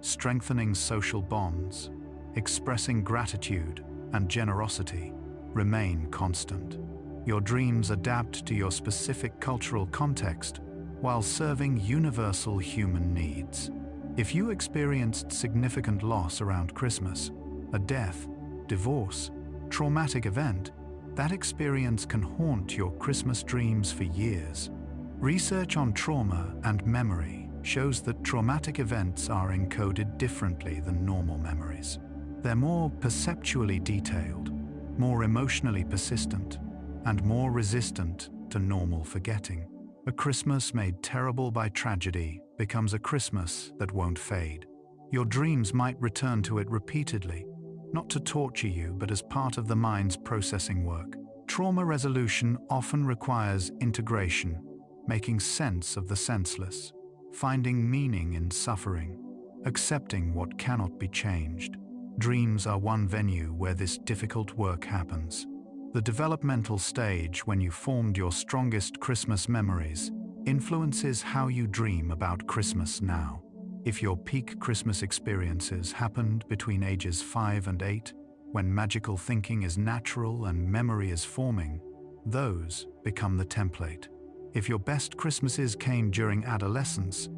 strengthening social bonds, expressing gratitude and generosity, remain constant. Your dreams adapt to your specific cultural context while serving universal human needs. If you experienced significant loss around Christmas, a death, divorce, traumatic event, that experience can haunt your Christmas dreams for years. Research on trauma and memory shows that traumatic events are encoded differently than normal memories. They're more perceptually detailed, more emotionally persistent, and more resistant to normal forgetting. A Christmas made terrible by tragedy becomes a Christmas that won't fade. Your dreams might return to it repeatedly, not to torture you, but as part of the mind's processing work. Trauma resolution often requires integration, making sense of the senseless, finding meaning in suffering, accepting what cannot be changed. Dreams are one venue where this difficult work happens. The developmental stage when you formed your strongest Christmas memories influences how you dream about Christmas now. If your peak Christmas experiences happened between ages 5 and 8, when magical thinking is natural and memory is forming, those become the template. If your best Christmases came during adolescence,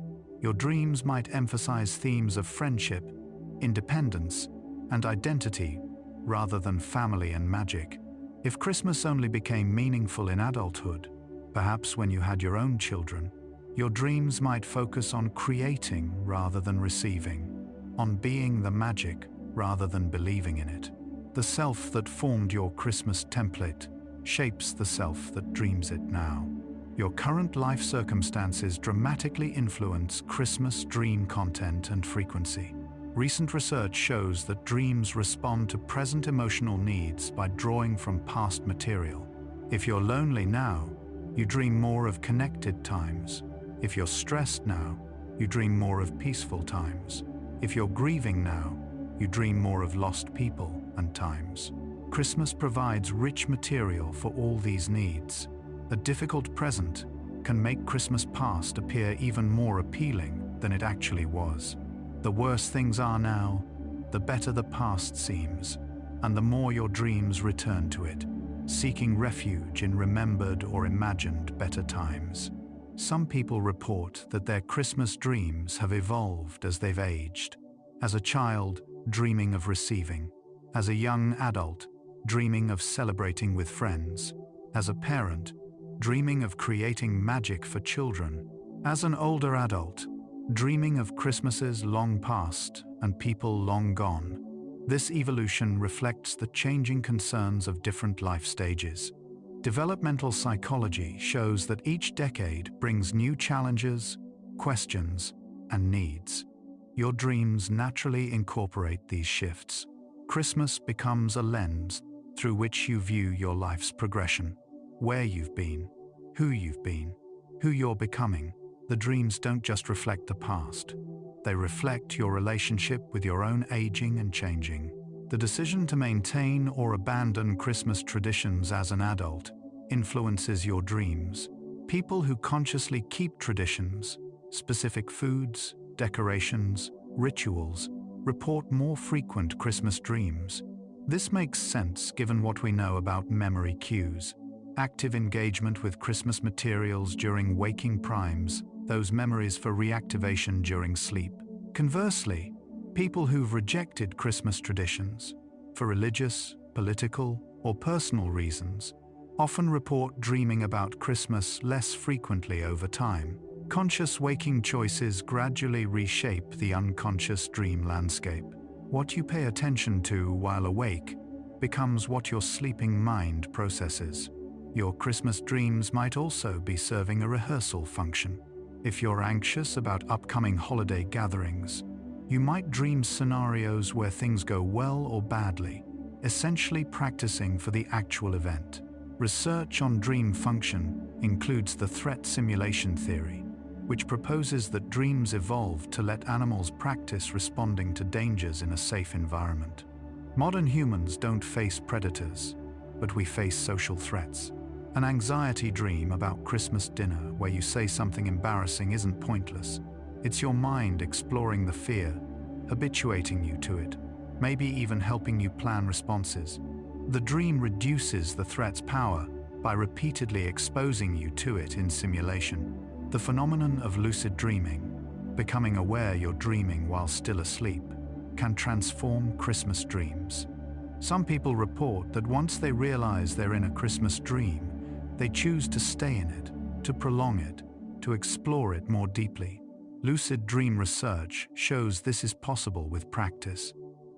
your dreams might emphasize themes of friendship, independence, and identity rather than family and magic. If Christmas only became meaningful in adulthood, perhaps when you had your own children, your dreams might focus on creating rather than receiving, on being the magic rather than believing in it. The self that formed your Christmas template shapes the self that dreams it now. Your current life circumstances dramatically influence Christmas dream content and frequency. Recent research shows that dreams respond to present emotional needs by drawing from past material. If you're lonely now, you dream more of connected times. If you're stressed now, you dream more of peaceful times. If you're grieving now, you dream more of lost people and times. Christmas provides rich material for all these needs. A difficult present can make Christmas past appear even more appealing than it actually was. The worse things are now, the better the past seems, and the more your dreams return to it, seeking refuge in remembered or imagined better times. Some people report that their Christmas dreams have evolved as they've aged. As a child, dreaming of receiving. As a young adult, dreaming of celebrating with friends. As a parent, dreaming of creating magic for children. As an older adult, dreaming of Christmases long past and people long gone. This evolution reflects the changing concerns of different life stages. Developmental psychology shows that each decade brings new challenges, questions, and needs. Your dreams naturally incorporate these shifts. Christmas becomes a lens through which you view your life's progression, where you've been, who you're becoming. The dreams don't just reflect the past. They reflect your relationship with your own aging and changing. The decision to maintain or abandon Christmas traditions as an adult influences your dreams. People who consciously keep traditions, specific foods, decorations, rituals, report more frequent Christmas dreams. This makes sense given what we know about memory cues. Active engagement with Christmas materials during waking primes, those memories for reactivation during sleep. Conversely, people who've rejected Christmas traditions, for religious, political, or personal reasons, often report dreaming about Christmas less frequently over time. Conscious waking choices gradually reshape the unconscious dream landscape. What you pay attention to while awake becomes what your sleeping mind processes. Your Christmas dreams might also be serving a rehearsal function. If you're anxious about upcoming holiday gatherings, you might dream scenarios where things go well or badly, essentially practicing for the actual event. Research on dream function includes the threat simulation theory, which proposes that dreams evolved to let animals practice responding to dangers in a safe environment. Modern humans don't face predators, but we face social threats. An anxiety dream about Christmas dinner where you say something embarrassing isn't pointless. It's your mind exploring the fear, habituating you to it, maybe even helping you plan responses. The dream reduces the threat's power by repeatedly exposing you to it in simulation. The phenomenon of lucid dreaming, becoming aware you're dreaming while still asleep, can transform Christmas dreams. Some people report that once they realize they're in a Christmas dream, they choose to stay in it, to prolong it, to explore it more deeply. Lucid dream research shows this is possible with practice.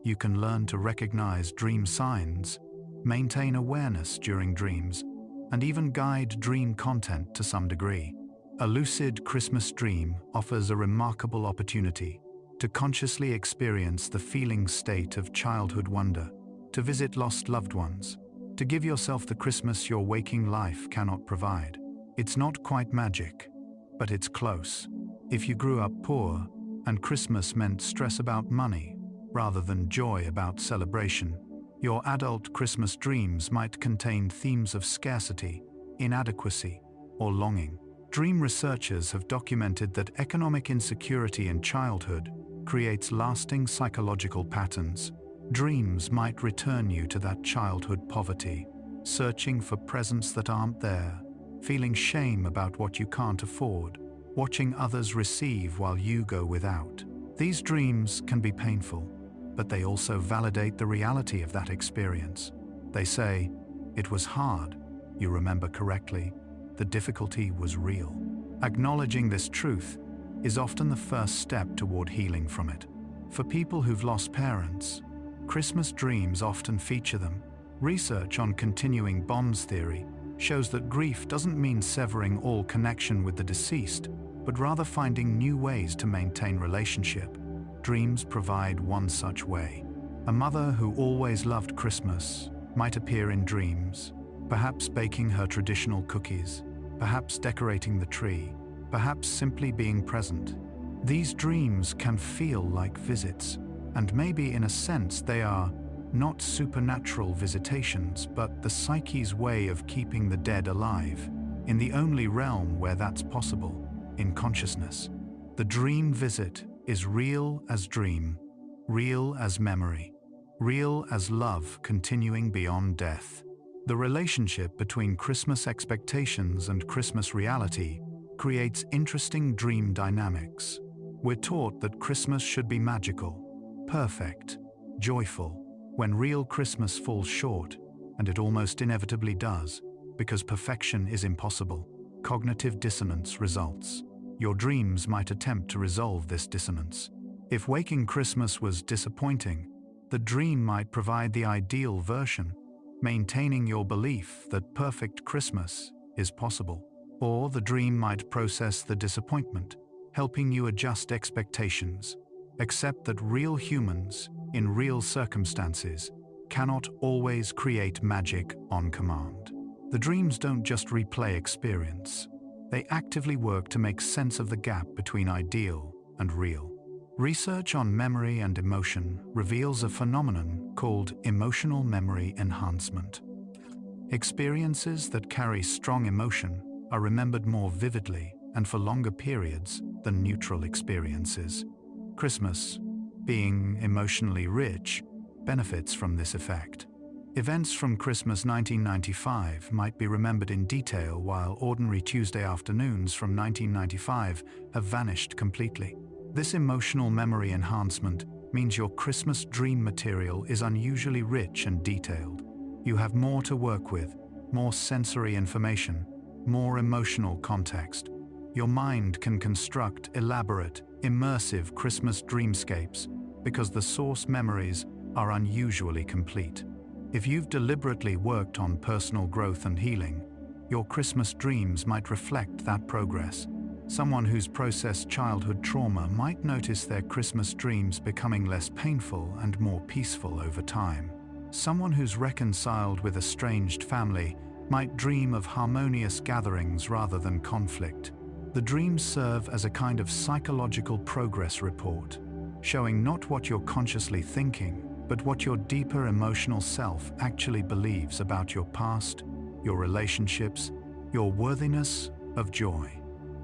You can learn to recognize dream signs, maintain awareness during dreams, and even guide dream content to some degree. A lucid Christmas dream offers a remarkable opportunity to consciously experience the feeling state of childhood wonder, to visit lost loved ones, to give yourself the Christmas your waking life cannot provide. It's not quite magic, but it's close. If you grew up poor and Christmas meant stress about money rather than joy about celebration, your adult Christmas dreams might contain themes of scarcity, inadequacy, or longing. Dream researchers have documented that economic insecurity in childhood creates lasting psychological patterns. Dreams might return you to that childhood poverty, searching for presents that aren't there, feeling shame about what you can't afford, watching others receive while you go without. These dreams can be painful, but they also validate the reality of that experience. They say, "It was hard, you remember correctly. The difficulty was real." Acknowledging this truth is often the first step toward healing from it. For people who've lost parents, Christmas dreams often feature them. Research on continuing bonds theory shows that grief doesn't mean severing all connection with the deceased, but rather finding new ways to maintain relationship. Dreams provide one such way. A mother who always loved Christmas might appear in dreams, perhaps baking her traditional cookies, perhaps decorating the tree, perhaps simply being present. These dreams can feel like visits, and maybe in a sense they are not supernatural visitations, but the psyche's way of keeping the dead alive, in the only realm where that's possible, in consciousness. The dream visit is real as dream, real as memory, real as love continuing beyond death. The relationship between Christmas expectations and Christmas reality creates interesting dream dynamics. We're taught that Christmas should be magical, perfect, joyful, when real Christmas falls short, and it almost inevitably does, because perfection is impossible. Cognitive dissonance results. Your dreams might attempt to resolve this dissonance. If waking Christmas was disappointing, the dream might provide the ideal version, maintaining your belief that perfect Christmas is possible. Or the dream might process the disappointment, helping you adjust expectations. Accept that real humans, in real circumstances, cannot always create magic on command. The dreams don't just replay experience. They actively work to make sense of the gap between ideal and real. Research on memory and emotion reveals a phenomenon called emotional memory enhancement. Experiences that carry strong emotion are remembered more vividly and for longer periods than neutral experiences. Christmas, being emotionally rich, benefits from this effect. Events from Christmas 1995 might be remembered in detail, while ordinary Tuesday afternoons from 1995 have vanished completely. This emotional memory enhancement means your Christmas dream material is unusually rich and detailed. You have more to work with, more sensory information, more emotional context. Your mind can construct elaborate, immersive Christmas dreamscapes because the source memories are unusually complete. If you've deliberately worked on personal growth and healing, your Christmas dreams might reflect that progress. Someone who's processed childhood trauma might notice their Christmas dreams becoming less painful and more peaceful over time. Someone who's reconciled with a estranged family might dream of harmonious gatherings rather than conflict. The dreams serve as a kind of psychological progress report, showing not what you're consciously thinking, but what your deeper emotional self actually believes about your past, your relationships, your worthiness of joy.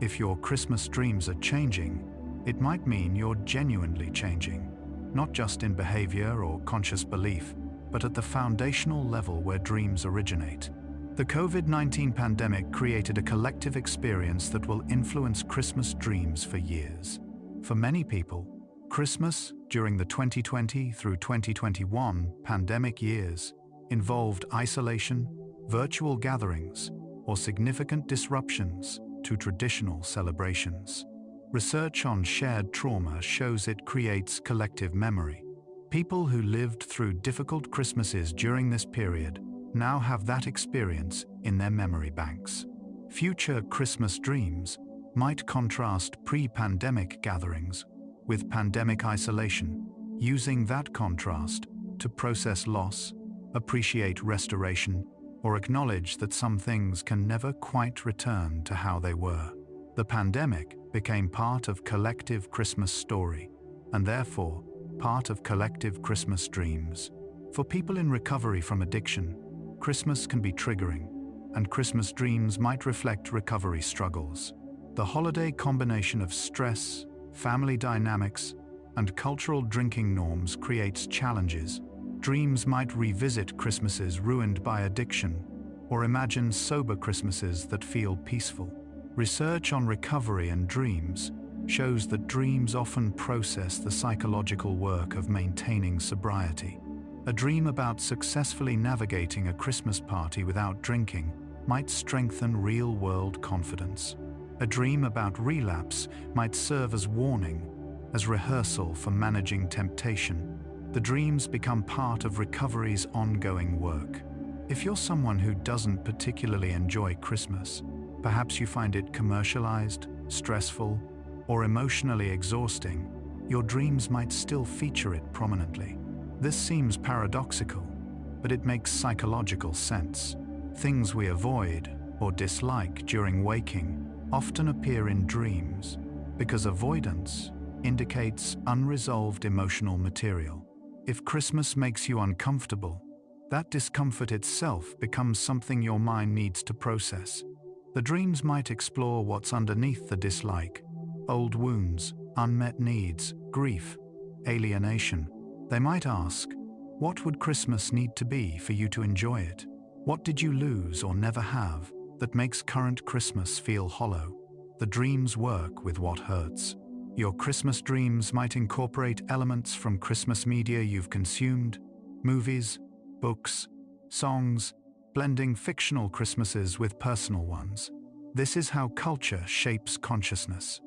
If your Christmas dreams are changing, it might mean you're genuinely changing, not just in behavior or conscious belief, but at the foundational level where dreams originate. The COVID-19 pandemic created a collective experience that will influence Christmas dreams for years. For many people, Christmas during the 2020 through 2021 pandemic years involved isolation, virtual gatherings, or significant disruptions to traditional celebrations. Research on shared trauma shows it creates collective memory. People who lived through difficult Christmases during this period now have that experience in their memory banks. Future Christmas dreams might contrast pre-pandemic gatherings with pandemic isolation, using that contrast to process loss, appreciate restoration, or acknowledge that some things can never quite return to how they were. The pandemic became part of collective Christmas story, and therefore part of collective Christmas dreams. For people in recovery from addiction, Christmas can be triggering, and Christmas dreams might reflect recovery struggles. The holiday combination of stress, family dynamics, and cultural drinking norms creates challenges. Dreams might revisit Christmases ruined by addiction, or imagine sober Christmases that feel peaceful. Research on recovery and dreams shows that dreams often process the psychological work of maintaining sobriety. A dream about successfully navigating a Christmas party without drinking might strengthen real-world confidence. A dream about relapse might serve as warning, as rehearsal for managing temptation. The dreams become part of recovery's ongoing work. If you're someone who doesn't particularly enjoy Christmas, perhaps you find it commercialized, stressful, or emotionally exhausting, your dreams might still feature it prominently. This seems paradoxical, but it makes psychological sense. Things we avoid or dislike during waking often appear in dreams because avoidance indicates unresolved emotional material. If Christmas makes you uncomfortable, that discomfort itself becomes something your mind needs to process. The dreams might explore what's underneath the dislike: old wounds, unmet needs, grief, alienation. They might ask, what would Christmas need to be for you to enjoy it? What did you lose or never have that makes current Christmas feel hollow? The dreams work with what hurts. Your Christmas dreams might incorporate elements from Christmas media you've consumed, movies, books, songs, blending fictional Christmases with personal ones. This is how culture shapes consciousness.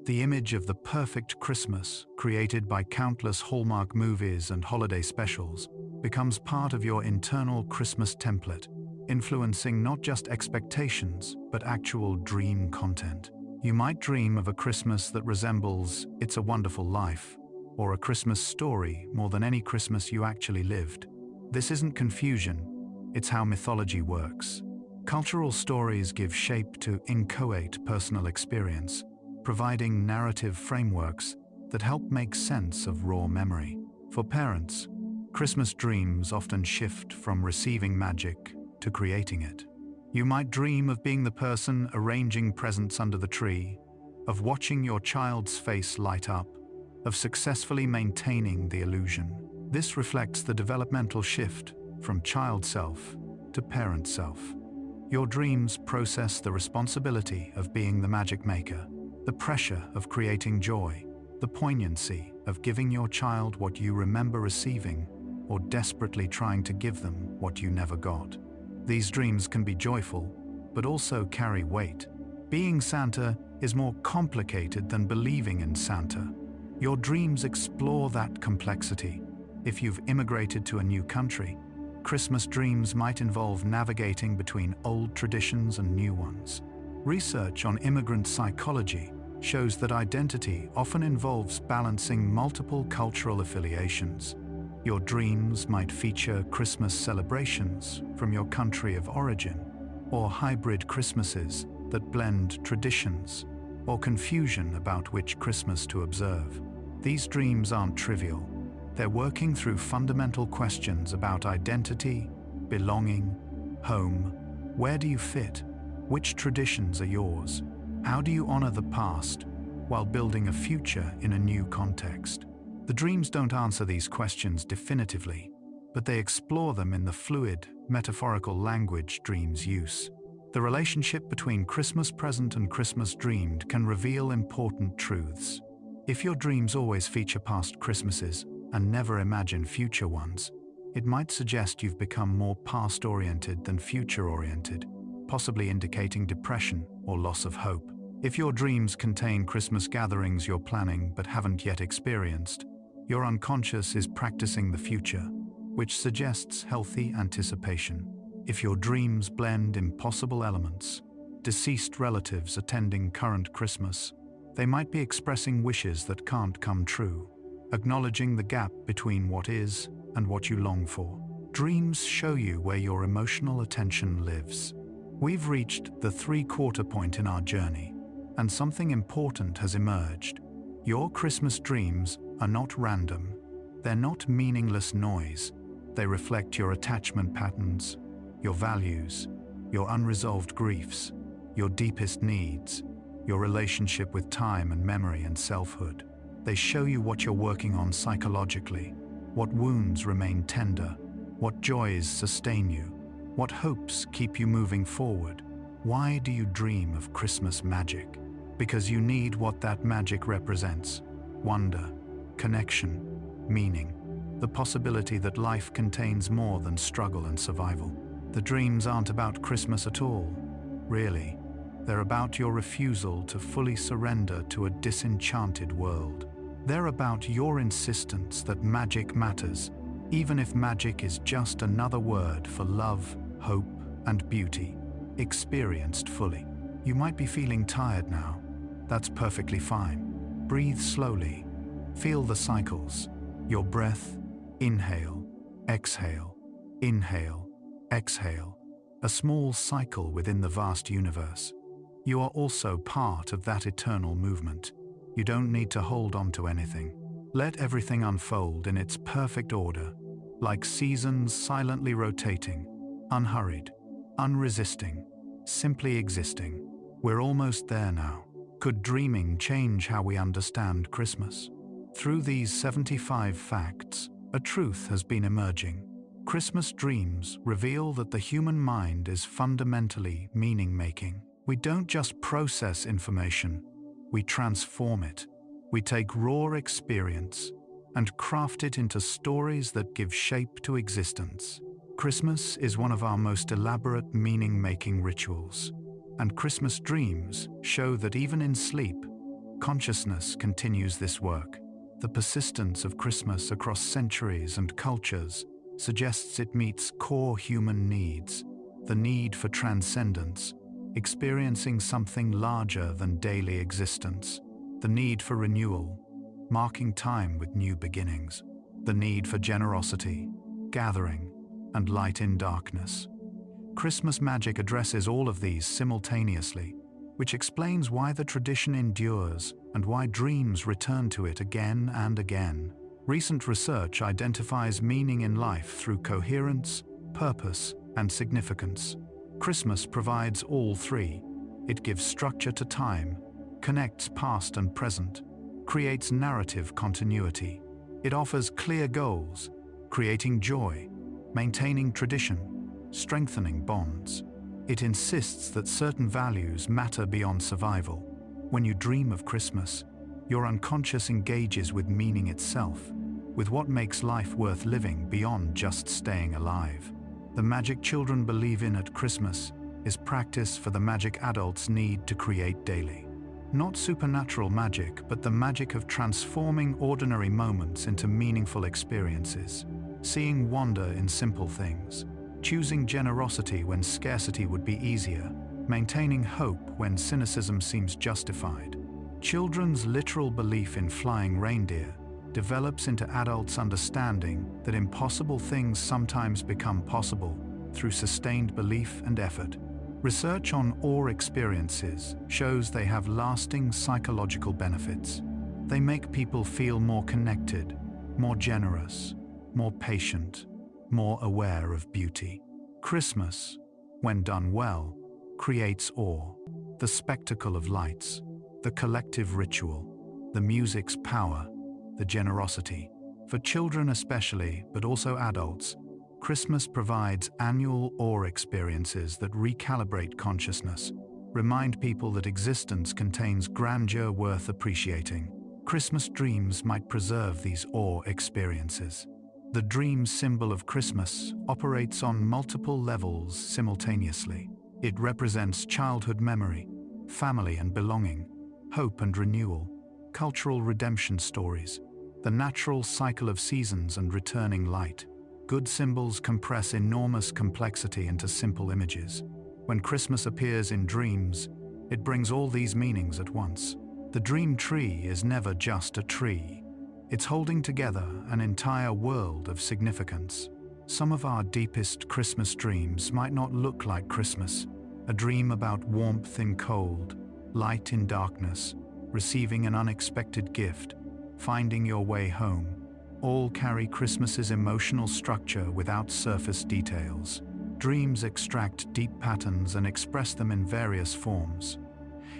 The image of the perfect Christmas, created by countless Hallmark movies and holiday specials, becomes part of your internal Christmas template, influencing not just expectations, but actual dream content. You might dream of a Christmas that resembles It's a Wonderful Life, or a Christmas story more than any Christmas you actually lived. This isn't confusion, it's how mythology works. Cultural stories give shape to inchoate personal experience, providing narrative frameworks that help make sense of raw memory. For parents, Christmas dreams often shift from receiving magic to creating it. You might dream of being the person arranging presents under the tree, of watching your child's face light up, of successfully maintaining the illusion. This reflects the developmental shift from child self to parent self. Your dreams process the responsibility of being the magic maker, the pressure of creating joy, the poignancy of giving your child what you remember receiving, or desperately trying to give them what you never got. These dreams can be joyful, but also carry weight. Being Santa is more complicated than believing in Santa. Your dreams explore that complexity. If you've immigrated to a new country, Christmas dreams might involve navigating between old traditions and new ones. Research on immigrant psychology shows that identity often involves balancing multiple cultural affiliations. Your dreams might feature Christmas celebrations from your country of origin, or hybrid Christmases that blend traditions, or confusion about which Christmas to observe. These dreams aren't trivial. They're working through fundamental questions about identity, belonging, home. Where do you fit? Which traditions are yours? How do you honor the past while building a future in a new context? The dreams don't answer these questions definitively, but they explore them in the fluid, metaphorical language dreams use. The relationship between Christmas present and Christmas dreamed can reveal important truths. If your dreams always feature past Christmases and never imagine future ones, it might suggest you've become more past-oriented than future-oriented, possibly indicating depression or loss of hope. If your dreams contain Christmas gatherings you're planning but haven't yet experienced, your unconscious is practicing the future, which suggests healthy anticipation. If your dreams blend impossible elements, deceased relatives attending current Christmas, they might be expressing wishes that can't come true, acknowledging the gap between what is and what you long for. Dreams show you where your emotional attention lives. We've reached the three-quarter point in our journey, and something important has emerged. Your Christmas dreams are not random. They're not meaningless noise. They reflect your attachment patterns, your values, your unresolved griefs, your deepest needs, your relationship with time and memory and selfhood. They show you what you're working on psychologically, what wounds remain tender, what joys sustain you, what hopes keep you moving forward. Why do you dream of Christmas magic? Because you need what that magic represents: wonder, connection, meaning, the possibility that life contains more than struggle and survival. The dreams aren't about Christmas at all, really. They're about your refusal to fully surrender to a disenchanted world. They're about your insistence that magic matters, even if magic is just another word for love, hope, and beauty, experienced fully. You might be feeling tired now. That's perfectly fine. Breathe slowly. Feel the cycles. Your breath, inhale, exhale, inhale, exhale, a small cycle within the vast universe. You are also part of that eternal movement. You don't need to hold on to anything. Let everything unfold in its perfect order, like seasons silently rotating, unhurried, unresisting, simply existing. We're almost there now. Could dreaming change how we understand Christmas? Through these 75 facts, a truth has been emerging. Christmas dreams reveal that the human mind is fundamentally meaning-making. We don't just process information, we transform it. We take raw experience and craft it into stories that give shape to existence. Christmas is one of our most elaborate meaning-making rituals, and Christmas dreams show that even in sleep, consciousness continues this work. The persistence of Christmas across centuries and cultures suggests it meets core human needs: the need for transcendence, experiencing something larger than daily existence; the need for renewal, marking time with new beginnings; the need for generosity, gathering, and light in darkness. Christmas magic addresses all of these simultaneously, which explains why the tradition endures and why dreams return to it again and again. Recent research identifies meaning in life through coherence, purpose, and significance. Christmas provides all three. It gives structure to time, connects past and present, creates narrative continuity. It offers clear goals, creating joy, maintaining tradition, strengthening bonds. It insists that certain values matter beyond survival. When you dream of Christmas, your unconscious engages with meaning itself, with what makes life worth living beyond just staying alive. The magic children believe in at Christmas is practice for the magic adults need to create daily. Not supernatural magic, but the magic of transforming ordinary moments into meaningful experiences, seeing wonder in simple things, choosing generosity when scarcity would be easier, maintaining hope when cynicism seems justified. Children's literal belief in flying reindeer develops into adults' understanding that impossible things sometimes become possible through sustained belief and effort. Research on awe experiences shows they have lasting psychological benefits. They make people feel more connected, more generous, more patient, more aware of beauty. Christmas, when done well, creates awe, the spectacle of lights, the collective ritual, the music's power, the generosity. For children especially, but also adults, Christmas provides annual awe experiences that recalibrate consciousness, remind people that existence contains grandeur worth appreciating. Christmas dreams might preserve these awe experiences. The dream symbol of Christmas operates on multiple levels simultaneously. It represents childhood memory, family and belonging, hope and renewal, cultural redemption stories, the natural cycle of seasons and returning light. Good symbols compress enormous complexity into simple images. When Christmas appears in dreams, it brings all these meanings at once. The dream tree is never just a tree. It's holding together an entire world of significance. Some of our deepest Christmas dreams might not look like Christmas. A dream about warmth in cold, light in darkness, receiving an unexpected gift, finding your way home, all carry Christmas's emotional structure without surface details. Dreams extract deep patterns and express them in various forms.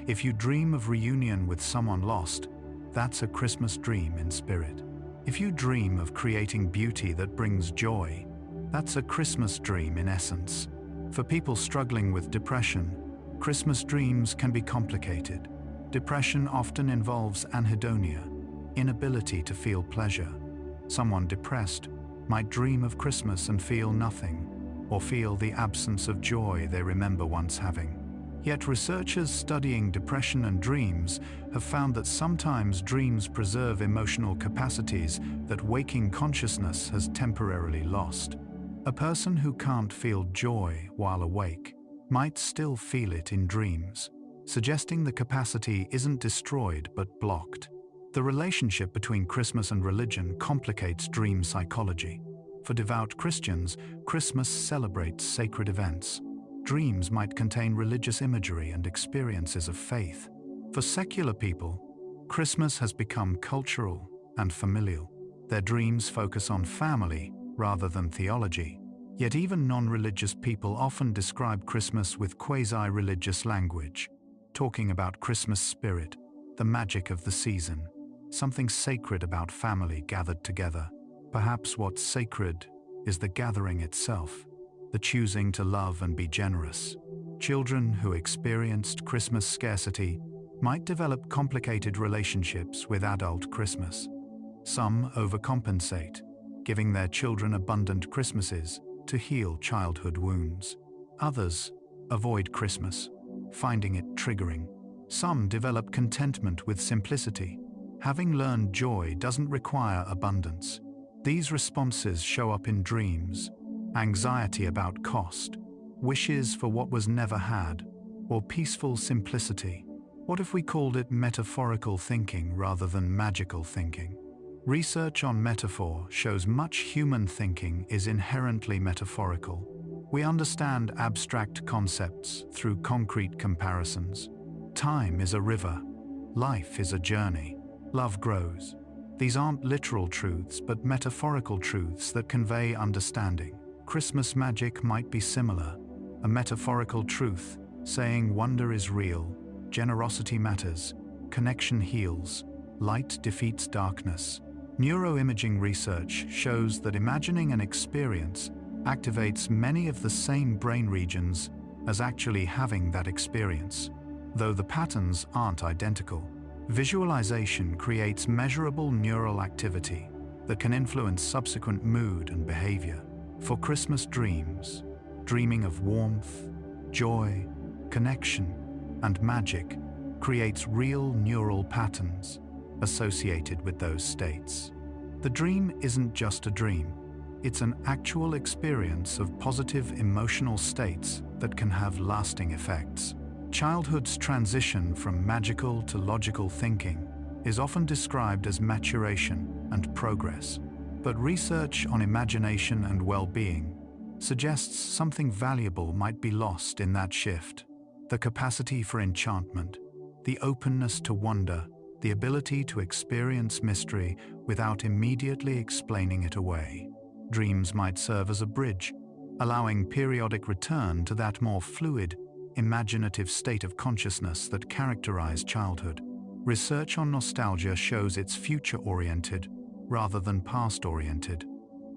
If you dream of reunion with someone lost, that's a Christmas dream in spirit. If you dream of creating beauty that brings joy, that's a Christmas dream in essence. For people struggling with depression, Christmas dreams can be complicated. Depression often involves anhedonia, inability to feel pleasure. Someone depressed might dream of Christmas and feel nothing, or feel the absence of joy they remember once having. Yet researchers studying depression and dreams have found that sometimes dreams preserve emotional capacities that waking consciousness has temporarily lost. A person who can't feel joy while awake might still feel it in dreams, suggesting the capacity isn't destroyed but blocked. The relationship between Christmas and religion complicates dream psychology. For devout Christians, Christmas celebrates sacred events. Dreams might contain religious imagery and experiences of faith. For secular people, Christmas has become cultural and familial. Their dreams focus on family rather than theology. Yet even non-religious people often describe Christmas with quasi-religious language, talking about Christmas spirit, the magic of the season, something sacred about family gathered together. Perhaps what's sacred is the gathering itself, the choosing to love and be generous. Children who experienced Christmas scarcity might develop complicated relationships with adult Christmas. Some overcompensate, giving their children abundant Christmases to heal childhood wounds. Others avoid Christmas, finding it triggering. Some develop contentment with simplicity. Having learned joy doesn't require abundance. These responses show up in dreams, anxiety about cost, wishes for what was never had, or peaceful simplicity. What if we called it metaphorical thinking rather than magical thinking? Research on metaphor shows much human thinking is inherently metaphorical. We understand abstract concepts through concrete comparisons. Time is a river. Life is a journey. Love grows. These aren't literal truths, but metaphorical truths that convey understanding. Christmas magic might be similar. A metaphorical truth saying wonder is real, generosity matters, connection heals, light defeats darkness. Neuroimaging research shows that imagining an experience activates many of the same brain regions as actually having that experience, though the patterns aren't identical. Visualization creates measurable neural activity that can influence subsequent mood and behavior. For Christmas dreams, dreaming of warmth, joy, connection, and magic creates real neural patterns associated with those states. The dream isn't just a dream, it's an actual experience of positive emotional states that can have lasting effects. Childhood's transition from magical to logical thinking is often described as maturation and progress, but research on imagination and well-being suggests something valuable might be lost in that shift. The capacity for enchantment, the openness to wonder, the ability to experience mystery without immediately explaining it away. Dreams might serve as a bridge, allowing periodic return to that more fluid, imaginative state of consciousness that characterized childhood. Research on nostalgia shows it's future-oriented rather than past-oriented.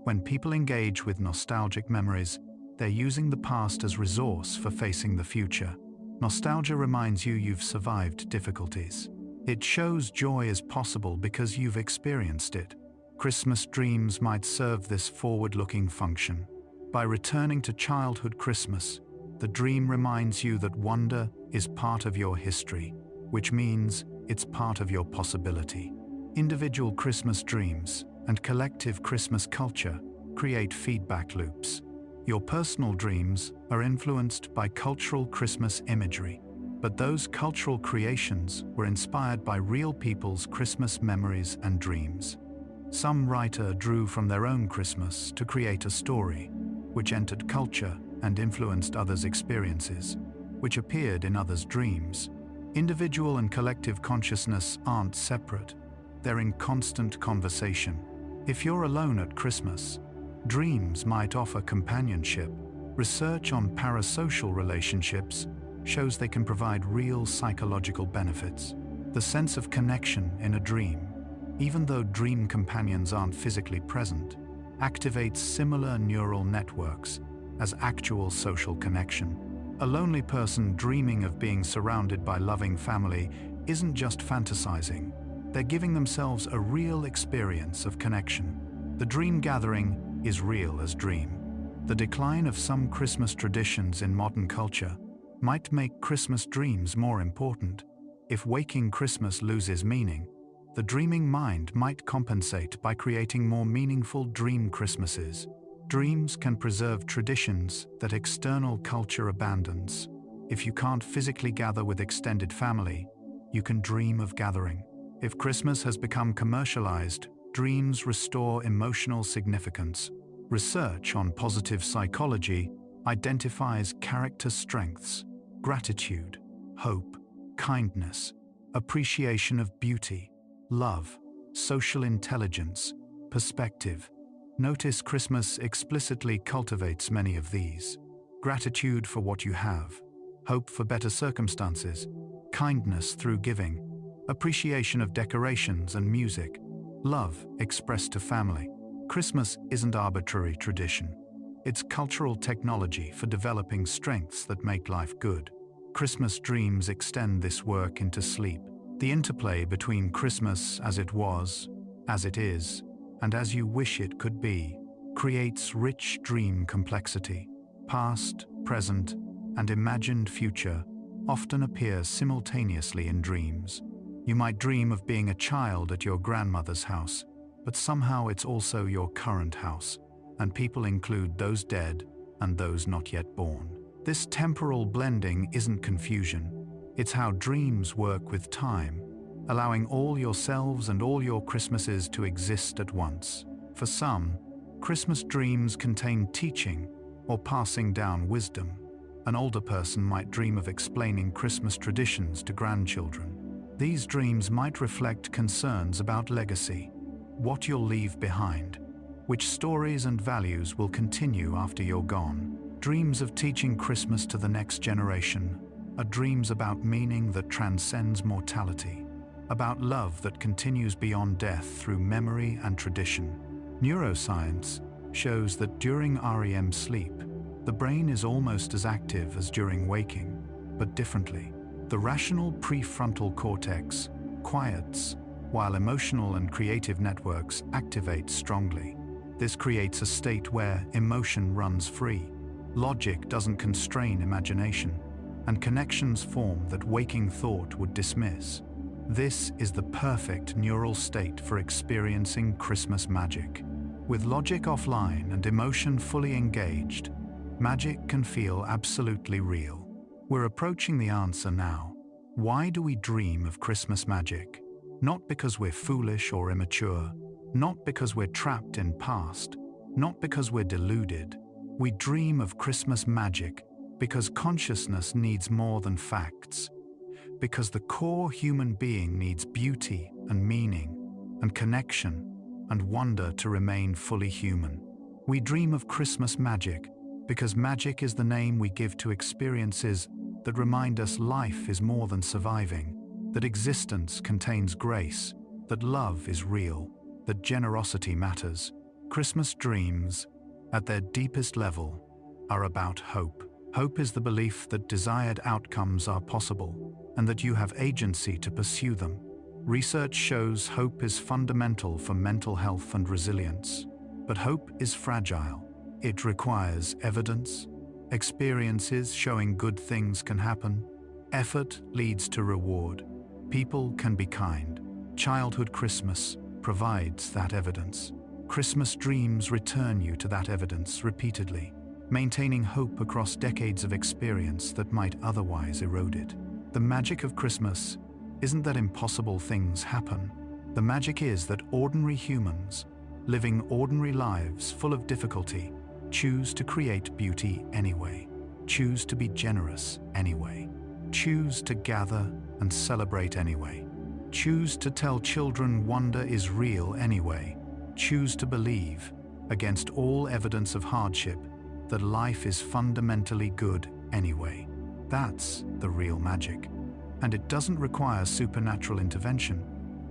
When people engage with nostalgic memories, they're using the past as resource for facing the future. Nostalgia reminds you you've survived difficulties. It shows joy is possible because you've experienced it. Christmas dreams might serve this forward-looking function. By returning to childhood Christmas, the dream reminds you that wonder is part of your history, which means it's part of your possibility. Individual Christmas dreams and collective Christmas culture create feedback loops. Your personal dreams are influenced by cultural Christmas imagery, but those cultural creations were inspired by real people's Christmas memories and dreams. Some writer drew from their own Christmas to create a story, which entered culture and influenced others' experiences, which appeared in others' dreams. Individual and collective consciousness aren't separate, they're in constant conversation. If you're alone at Christmas, dreams might offer companionship. Research on parasocial relationships shows they can provide real psychological benefits. The sense of connection in a dream, even though dream companions aren't physically present, activates similar neural networks as actual social connection. A lonely person dreaming of being surrounded by loving family isn't just fantasizing. They're giving themselves a real experience of connection. The dream gathering is real as dream. The decline of some Christmas traditions in modern culture might make Christmas dreams more important. If waking Christmas loses meaning, the dreaming mind might compensate by creating more meaningful dream Christmases. Dreams can preserve traditions that external culture abandons. If you can't physically gather with extended family, you can dream of gathering. If Christmas has become commercialized, dreams restore emotional significance. Research on positive psychology identifies character strengths, gratitude, hope, kindness, appreciation of beauty, love, social intelligence, perspective. Notice Christmas explicitly cultivates many of these. Gratitude for what you have, hope for better circumstances, kindness through giving, appreciation of decorations and music, love expressed to family. Christmas isn't arbitrary tradition. It's cultural technology for developing strengths that make life good. Christmas dreams extend this work into sleep. The interplay between Christmas as it was, as it is, and as you wish it could be, creates rich dream complexity. Past, present, and imagined future often appear simultaneously in dreams. You might dream of being a child at your grandmother's house, but somehow it's also your current house, and people include those dead and those not yet born. This temporal blending isn't confusion, it's how dreams work with time, allowing all yourselves and all your Christmases to exist at once. For some, Christmas dreams contain teaching or passing down wisdom. An older person might dream of explaining Christmas traditions to grandchildren. These dreams might reflect concerns about legacy, what you'll leave behind, which stories and values will continue after you're gone. Dreams of teaching Christmas to the next generation are dreams about meaning that transcends mortality, about love that continues beyond death through memory and tradition. Neuroscience shows that during REM sleep, the brain is almost as active as during waking, but differently. The rational prefrontal cortex quiets, while emotional and creative networks activate strongly. This creates a state where emotion runs free, logic doesn't constrain imagination, and connections form that waking thought would dismiss. This is the perfect neural state for experiencing Christmas magic. With logic offline and emotion fully engaged, magic can feel absolutely real. We're approaching the answer now. Why do we dream of Christmas magic? Not because we're foolish or immature, not because we're trapped in past, not because we're deluded. We dream of Christmas magic because consciousness needs more than facts, because the core human being needs beauty and meaning and connection and wonder to remain fully human. We dream of Christmas magic because magic is the name we give to experiences that remind us life is more than surviving, that existence contains grace, that love is real, that generosity matters, Christmas dreams, at their deepest level, are about hope. Hope is the belief that desired outcomes are possible and that you have agency to pursue them. Research shows hope is fundamental for mental health and resilience. But hope is fragile. It requires evidence, experiences showing good things can happen. Effort leads to reward. People can be kind. Childhood Christmas provides that evidence. Christmas dreams return you to that evidence repeatedly, maintaining hope across decades of experience that might otherwise erode it. The magic of Christmas isn't that impossible things happen. The magic is that ordinary humans, living ordinary lives full of difficulty, choose to create beauty anyway, choose to be generous anyway, choose to gather and celebrate anyway, choose to tell children wonder is real anyway, choose to believe, against all evidence of hardship, that life is fundamentally good anyway. That's the real magic. And it doesn't require supernatural intervention,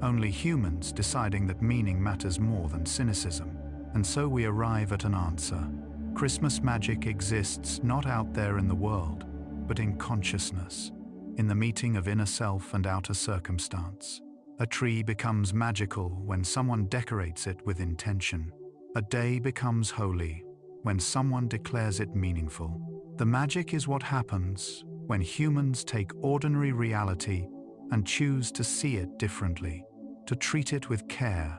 only humans deciding that meaning matters more than cynicism. And so we arrive at an answer. Christmas magic exists not out there in the world, but in consciousness, in the meeting of inner self and outer circumstance. A tree becomes magical when someone decorates it with intention. A day becomes holy when someone declares it meaningful. The magic is what happens when humans take ordinary reality and choose to see it differently, to treat it with care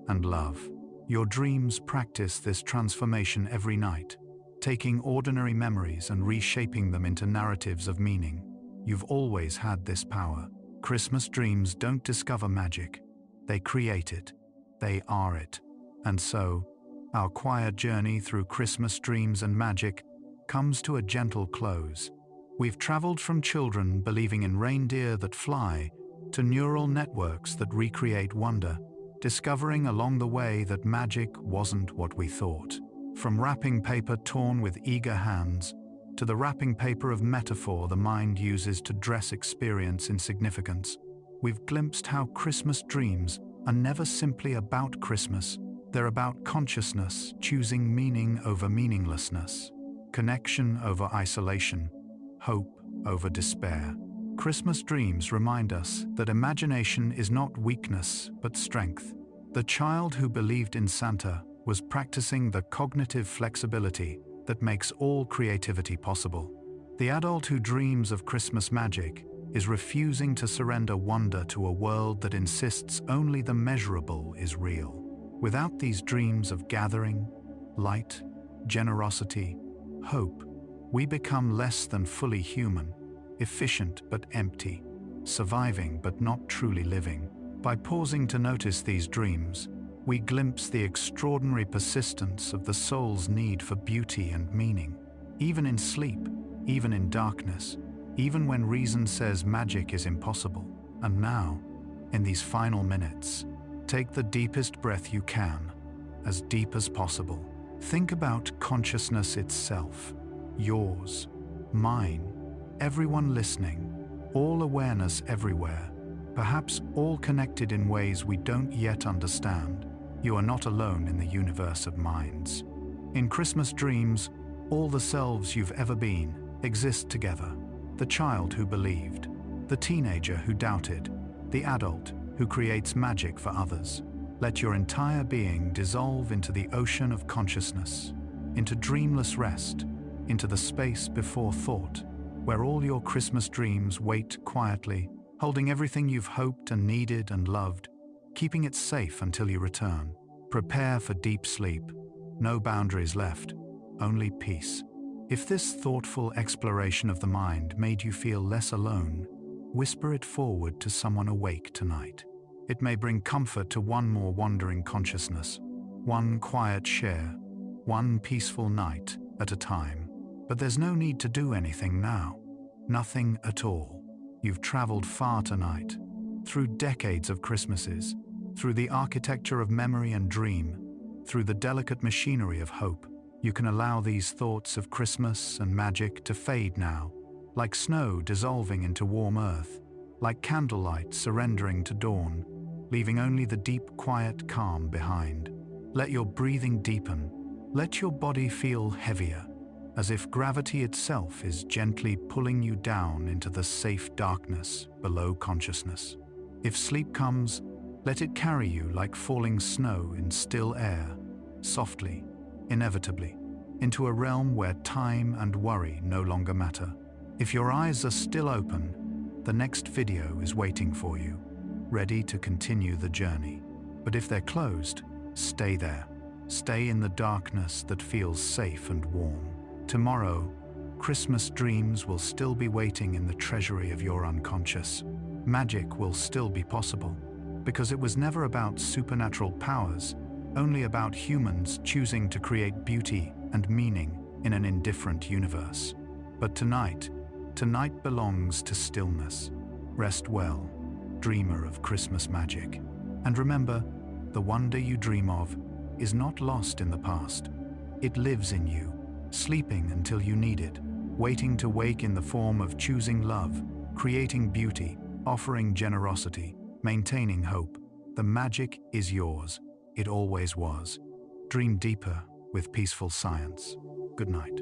and love. Your dreams practice this transformation every night, taking ordinary memories and reshaping them into narratives of meaning. You've always had this power. Christmas dreams don't discover magic, they create it, they are it. And so, our quiet journey through Christmas dreams and magic comes to a gentle close. We've traveled from children believing in reindeer that fly to neural networks that recreate wonder, discovering along the way that magic wasn't what we thought. From wrapping paper torn with eager hands to the wrapping paper of metaphor the mind uses to dress experience in significance, we've glimpsed how Christmas dreams are never simply about Christmas. They're about consciousness choosing meaning over meaninglessness, connection over isolation, hope over despair. Christmas dreams remind us that imagination is not weakness but strength. The child who believed in Santa was practicing the cognitive flexibility that makes all creativity possible. The adult who dreams of Christmas magic is refusing to surrender wonder to a world that insists only the measurable is real. Without these dreams of gathering, light, generosity, hope, we become less than fully human, efficient but empty, surviving but not truly living. By pausing to notice these dreams, we glimpse the extraordinary persistence of the soul's need for beauty and meaning. Even in sleep, even in darkness, even when reason says magic is impossible. And now, in these final minutes, take the deepest breath you can, as deep as possible. Think about consciousness itself. Yours, mine, everyone listening, all awareness everywhere, perhaps all connected in ways we don't yet understand. You are not alone in the universe of minds. In Christmas dreams, all the selves you've ever been exist together. The child who believed, the teenager who doubted, the adult who creates magic for others. Let your entire being dissolve into the ocean of consciousness, into dreamless rest, into the space before thought, where all your Christmas dreams wait quietly, holding everything you've hoped and needed and loved, keeping it safe until you return. Prepare for deep sleep. No boundaries left, only peace. If this thoughtful exploration of the mind made you feel less alone, whisper it forward to someone awake tonight. It may bring comfort to one more wandering consciousness, one quiet share, one peaceful night at a time. But there's no need to do anything now. Nothing at all. You've traveled far tonight, through decades of Christmases, through the architecture of memory and dream, through the delicate machinery of hope. You can allow these thoughts of Christmas and magic to fade now, like snow dissolving into warm earth, like candlelight surrendering to dawn, leaving only the deep, quiet calm behind. Let your breathing deepen. Let your body feel heavier, as if gravity itself is gently pulling you down into the safe darkness below consciousness. If sleep comes, let it carry you like falling snow in still air, softly, inevitably, into a realm where time and worry no longer matter. If your eyes are still open, the next video is waiting for you, ready to continue the journey. But if they're closed, stay there. Stay in the darkness that feels safe and warm. Tomorrow, Christmas dreams will still be waiting in the treasury of your unconscious. Magic will still be possible, because it was never about supernatural powers, only about humans choosing to create beauty and meaning in an indifferent universe. But tonight belongs to stillness. Rest well, dreamer of Christmas magic. And remember, the wonder you dream of is not lost in the past. It lives in you, sleeping until you need it, waiting to wake in the form of choosing love, creating beauty, offering generosity, maintaining hope. The magic is yours. It always was. Dream deeper with peaceful science. Good night.